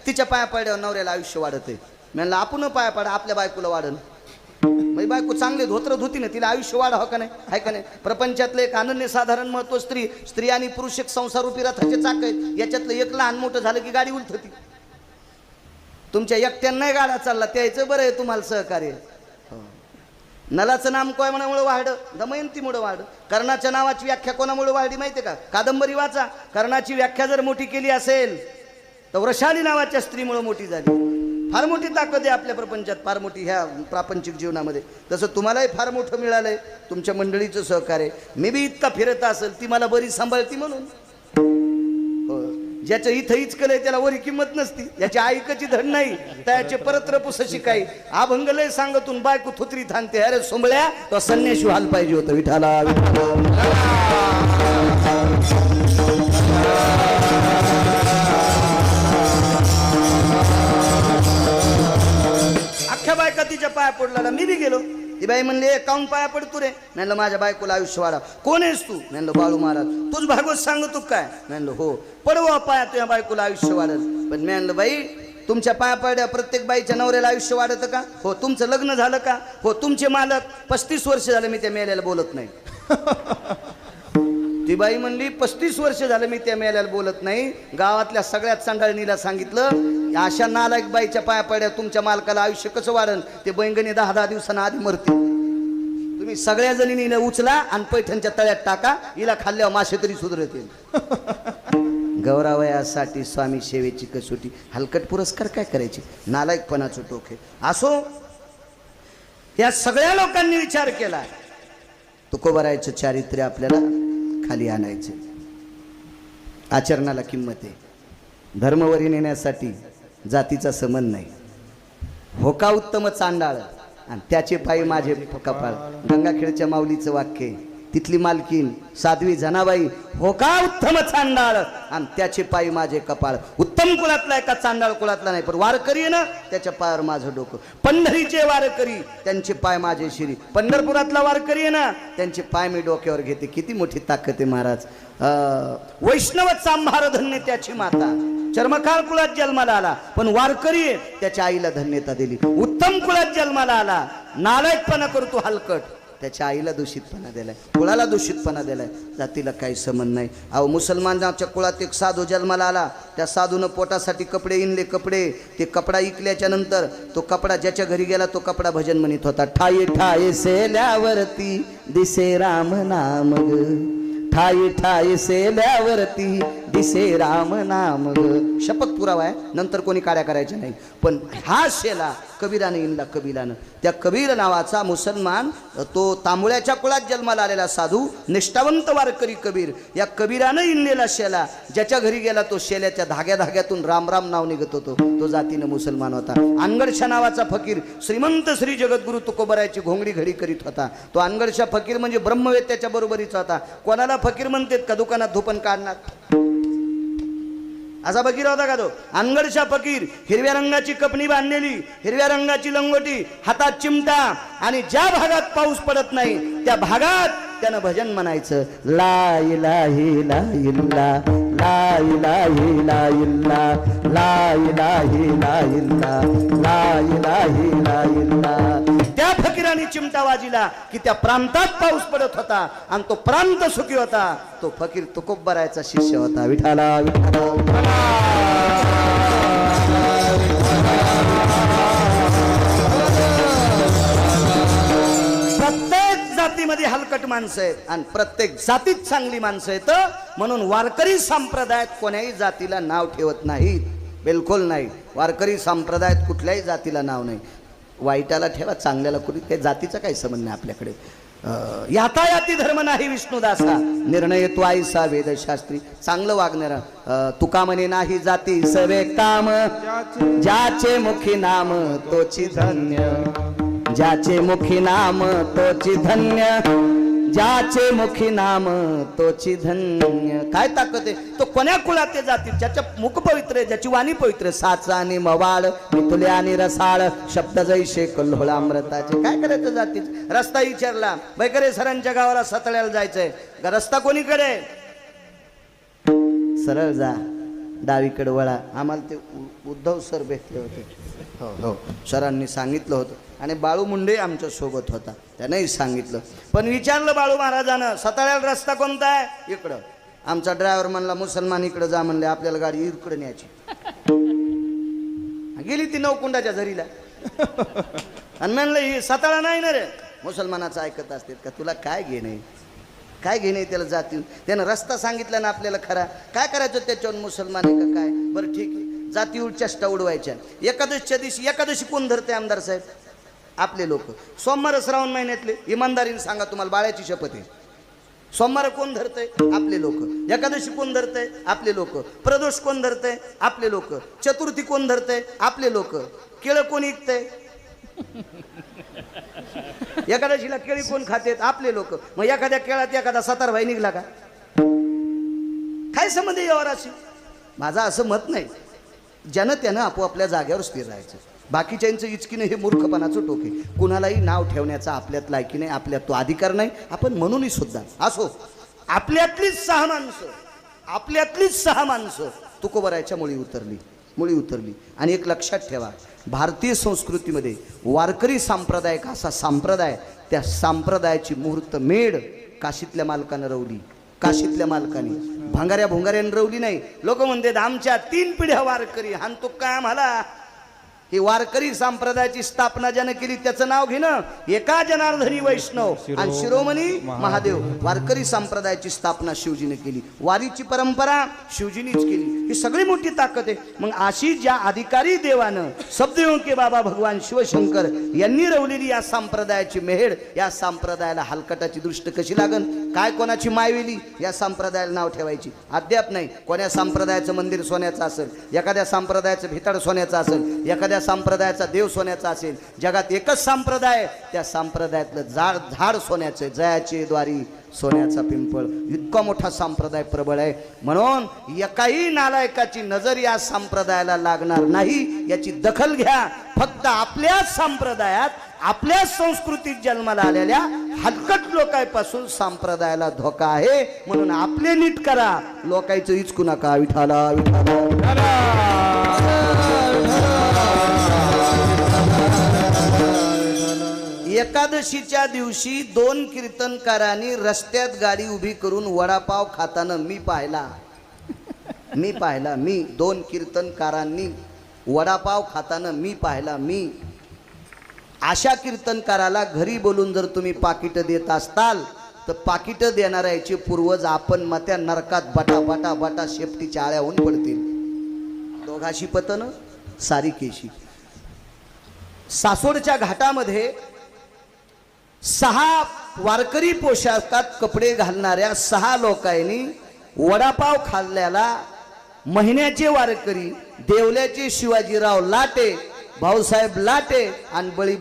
तिच्या पाया पडल्यावर नवऱ्याला आयुष्य वाढत आहे? म्हणलं आपण पाया पाडा, आपल्या बायकोला वाढन. म्हणजे बायको चांगले धोत्र धुती ना, तिला आयुष्य वाढ हो का नाही? आहे का नाही? प्रपंचातलं एक अनन्यसाधारण महत्व स्त्री आणि पुरुष एक संसारूपी रथाचे चाक आहेत. याच्यातलं एक लहान मोठं झालं की गाडी उलटती. तुमच्या एकट्यानं नाही गाडा चालला, त्याचं बरं आहे तुम्हाला सहकार्य. नलाचं नाम कोणामुळे वाढलं? दमयंतीमुळे वाढलं. कर्णाच्या नावाची व्याख्या कोणामुळे वाढली माहिती का? कादंबरी वाचा. कर्णाची व्याख्या जर मोठी केली असेल तर वृषाली नावाच्या स्त्रीमुळे मोठी झाली. फार मोठी ताकद आहे आपल्या प्रपंचात, फार मोठी ह्या प्रापंचिक जीवनामध्ये. तसं तुम्हालाही फार मोठं मिळालंय तुमच्या मंडळीचं सहकार्य. मी बी इतका फिरत असेल ती मला बरी सांभाळती म्हणून. ज्याचं इथं इचकलंय त्याला वरी किंमत नसती. ज्याची ऐकाची धड नाही त्याचे परत्र पुस शिकाई. अभंग लय सांगतून बायको थुतरी थांबते. अरे सोंबळ्या, तो संन्याशी व्हायला पाहिजे होतं. विठाला अख्ख्या बायका तिच्या पाया पडला. मी बी गेलो. ती बाई म्हणले, काऊन पाया पडतो रे? म्हणलं माझ्या बायकोला आयुष्य वाढा. कोण आहेस तू? म्हणलं बाळू महाराज. तूच भागवत सांगतो काय? म्हणलं हो. पडवा पाया तुझ्या बायकोला आयुष्य वाढत. पण म्हणलं बाई, तुमच्या पाया पडल्या प्रत्येक बाईच्या नवऱ्याला आयुष्य वाढतं का? हो. तुमचं लग्न झालं का? हो. तुमचे मालक 35 वर्ष झालं मी त्या मेल्याला बोलत नाही. ती बाई म्हणली 35 वर्ष झालं मी त्या मेल्याला बोलत नाही. गावातल्या सगळ्यात संडाळणीला सांगितलं, अशा नालायक बाईच्या पाया पड्या तुमच्या मालकाला आयुष्य कसं वाढन? ते बैंगणी 10-10 दिवसांना आधी मरते. तुम्ही सगळ्या जणीने उचला आणि पैठणच्या तळ्यात टाका. हिला खाल्ल्यावर मासे तरी सुधरतील. गौरावयासाठी स्वामी सेवेची कसोटी. हलकट पुरस्कार काय करायचे? नालायकपणाचं टोके. असो, या सगळ्या लोकांनी विचार केला तुकोबारायचं चारित्र्य आपल्याला खाली आणायचे. आचरणाला किंमत आहे. धर्मवरी नेण्यासाठी जातीचा संबंध नाही. होका उत्तम चांडाळ आणि त्याचे पायी माझे कपाळ. गंगाखेडच्या माऊलीचं वाक्य आहे. तिथली मालकीन साध्वी जनाबाई, होका उत्तम चांडाळ आणि त्याचे पायी माझे कपाळ. उत्तम कुळातला एका चांडाळ कुळातला नाही, पण वारकरी आहे ना त्याच्या पायावर माझं डोकं. पंढरीचे वारकरी त्यांचे पाय माझे शिरी. पंढरपुरातला वारकरी आहे ना त्यांचे पाय मी डोक्यावर घेते. किती मोठी ताकद आहे महाराज. वैष्णव चांभार धन्य त्याची माता. चर्मकार कुळात जन्माला आला पण वारकरी आहे, त्याच्या आईला धन्यता दिली. उत्तम कुळात जन्माला आला, नालायकपणा करतो हलकट, त्याच्या आईला दूषितपणा दिलाय, कुळाला दूषितपणा दिलाय. जातीला काही संबंध नाही. अहो मुसलमानाच्या कुळात एक साधू जन्माला आला. त्या साधूनं पोटासाठी कपडे इनले कपडे. ते कपडा इकल्याच्या नंतर तो कपडा ज्याच्या घरी गेला तो कपडा भजन म्हणत होता. ठाई ठाई सेल्यावरती दिसे राम नाम ग, ठाई ठाई सेल्यावरती दिसे राम नाम ग. शपथ पुरावा आहे, नंतर कोणी काड्या करायच्या नाही. पण हा शेला कबीराने इनला. कबीरानं त्या कबीर नावाचा मुसलमान, तो तांबुळ्याच्या कुळात जन्माला आलेला साधू, निष्ठावंत वारकरी कबीर, या कबीरानं इनलेला शेला ज्याच्या घरी गेला तो शेल्याच्या धाग्या धाग्यातून राम राम नाव निघत होतो. तो जातीनं मुसलमान होता. अनगडशा नावाचा फकीर श्रीमंत श्री जगद्गुरु तुकोबरायची घोंगडी घडी करीत होता. तो अनगडशा फकीर म्हणजे ब्रह्मवेत्याच्या बरोबरीचा होता. कोणाला फकीर म्हणतात का दुकानात धुपन काढणार असा फकीर होता का तो? अनगडशा फकीर, हिरव्या रंगाची कपणी बांधलेली, हिरव्या रंगाची लंगोटी, हातात चिमटा, आणि ज्या भागात पाऊस पडत नाही त्या भागात त्यानं भजन म्हणायचं. ला इलाही ला इल्ला, ला इलाही ला इल्ला, ला इलाही ला इल्ला, ला इलाही ला इल्ला. त्या फकीराने चिमटा वाजिला की त्या प्रांतात पाऊस पडत होता आणि तो प्रांत सुखी होता. तो फकीर तुकोबरायचा शिष्य होता. विठाला विठाला. प्रत्येक जातीमध्ये हलकट माणसं आहेत आणि प्रत्येक जातीत चांगली माणसं आहेत. म्हणून वारकरी संप्रदायात कोण्याही जातीला नाव ठेवत नाहीत, बिलकुल नाही. वारकरी संप्रदायात कुठल्याही जातीला नाव नाही. वाईटाला ठेवा, चांगल्याला कुठे, काही जातीचा काही संबंध नाही आपल्याकडे. यातायाती धर्म नाही विष्णुदासा, निर्णय तो आईसा वेदशास्त्री. चांगलं वागणारा. तुका म्हणे नाही जाती सवे काम, ज्याचे मुखी नाम तोची धन्य, ज्याचे मुखी नाम तोची धन्य, ज्याचे मुखी नाम तोची धन्य. काय ताकद आहे? तो कोण्या कुळात ते जातील ज्याच्या मुख पवित्र आहे, ज्याची वाणी पवित्र आहे. साचा आणि मवाळ, मिथुले आणि रसाळ, शब्द जैसे कल्होळामृताचे. काय करायचं जातीच? रस्ता विचारला, बैकरे सरांच्या गावाला सतळ्याला जायचंय, रस्ता कोणीकडे? सरळ जा, डावीकडे वळा. आम्हाला ते उद्धव सर भेटले होते. हो हो, सरांनी सांगितलं होतं. आणि बाळू मुंडे आमच्या सोबत होता, त्यानेही सांगितलं. पण विचारलं बाळू महाराजानं, सताळ्याला रस्ता कोणता आहे? इकडं. आमचा ड्रायव्हर म्हणला मुसलमान इकडं जा म्हणले, आपल्याला गाडी इकडं न्यायची. गेली ती नवकुंडाच्या झरीला आणि म्हणलं ही सताळा नाही ना रे. मुसलमानाचं ऐकत असते का? तुला काय घेणे, काय घेणे त्याला जाती? त्यानं रस्ता सांगितला ना आपल्याला खरा. काय करायचं त्याच्यावर? मुसलमान आहे का काय? बरं ठीक आहे, जातीवर चेष्टा उडवायच्या. एकादशीच्या दिवशी, एकादशी कोण धरते आमदार साहेब? आपले लोक. सोमवार श्रावण महिन्यातले, इमानदारीने सांगा, तुम्हाला बाळ्याची शपथ आहे. सोमवार कोण धरतय? आपले लोक. एकादशी कोण धरतय? आपले लोक. प्रदोष कोण धरतय? आपले लोक. चतुर्थी कोण धरतय? आपले लोक. केळं कोण इकतय? एकादशीला केळी कोण खातेत? आपले लोक. मग एखाद्या केळात एखादा सतार भाई निघला का? काय संबंध यावराशी? माझं असं मत नाही. ज्यानं त्यानं आपोआपल्या जागेवर स्थिर राहायचं. बाकीच्यांचं इचकीने हे मूर्खपणाचं टोके. कुणालाही नाव ठेवण्याचा आपल्यात लायकी नाही, आपल्यात तो अधिकार नाही. आपण म्हणूनही सुद्धा असो, आपल्यातलीच 6 माणसं, आपल्यातलीच 6 माणसं तुकोबरायच्या मुळी उतरली. आणि एक लक्षात ठेवा, भारतीय संस्कृतीमध्ये वारकरी संप्रदाय असा संप्रदाय, त्या संप्रदायाची मुहूर्त मेढ काशीतल्या मालकानं रवली. काशीतल्या मालकाने भांगाऱ्या भोंगाऱ्यानं रवली नाही. लोक म्हणतात आमच्या 3 पिढ्या वारकरी, हान तो काय आम्हाला. ही वारकरी संप्रदायाची स्थापना ज्यानं केली त्याचं नाव घेणं. एका जनार्दनी वैष्णव आणि शिरोमणी महादेव. वारकरी संप्रदायाची स्थापना शिवजीने केली. वारीची परंपरा शिवजीनीच केली. ही सगळी मोठी ताकद आहे. मग अशी ज्या अधिकारी देवानं सबदेव के बाबा भगवान शिवशंकर यांनी रवलेली या संप्रदायाची मेहेड, या संप्रदायाला हलकटाची दृष्ट कशी लागन? काय कोणाची मायविली या संप्रदायाला नाव ठेवायची अद्याप नाही. कोण्या संप्रदायाचं मंदिर सोन्याचं असेल, एखाद्या संप्रदायाचं भितड सोन्याचं असेल, एखाद्या संप्रदायाचा देव सोन्याचा असेल. जगात एकच संप्रदाय, त्या संप्रदायातलं झाड सोन्याचं, जयाची द्वारी सोन्याचा पिंपळ. इतका मोठा संप्रदाय प्रबळ आहे. म्हणून एकाही नालायकाची नजर या संप्रदायाला लागणार नाही याची दखल घ्या. फक्त आपल्याच संप्रदायात, आपल्याच संस्कृतीत जन्माला आलेल्या हलकट लोकांपासून संप्रदायाला धोका आहे. म्हणून आपले नीट करा, लोकांचं इचकू नका. विठाला विठाला. एकादशीच्या दिवशी 2 कीर्तनकारांनी रस्त्यात गाडी उभी करून वडापाव खाताना मी पाहिला. 2 कीर्तनकारांनी वडापाव खाताना मी पाहिला. अशा कीर्तनकाराला घरी बोलून जर तुम्ही पाकिट देत असताल तर पाकिट देणाऱ्याचे पूर्वज आपण त्या नरकात बटा बटा बटा शेपटीच्या आळ्याहून पडतील. दोघाशी पतन सारी केशी. सासोडच्या घाटामध्ये 6 वारकरी पोशाखात कपडे घालणाऱ्या 6 लोकांनी वडापाव खाल्ल्याला महिन्याचे वारकरी देवल्याचे शिवाजीराव लाटे, भाऊसाहेब लाटे आणि बळी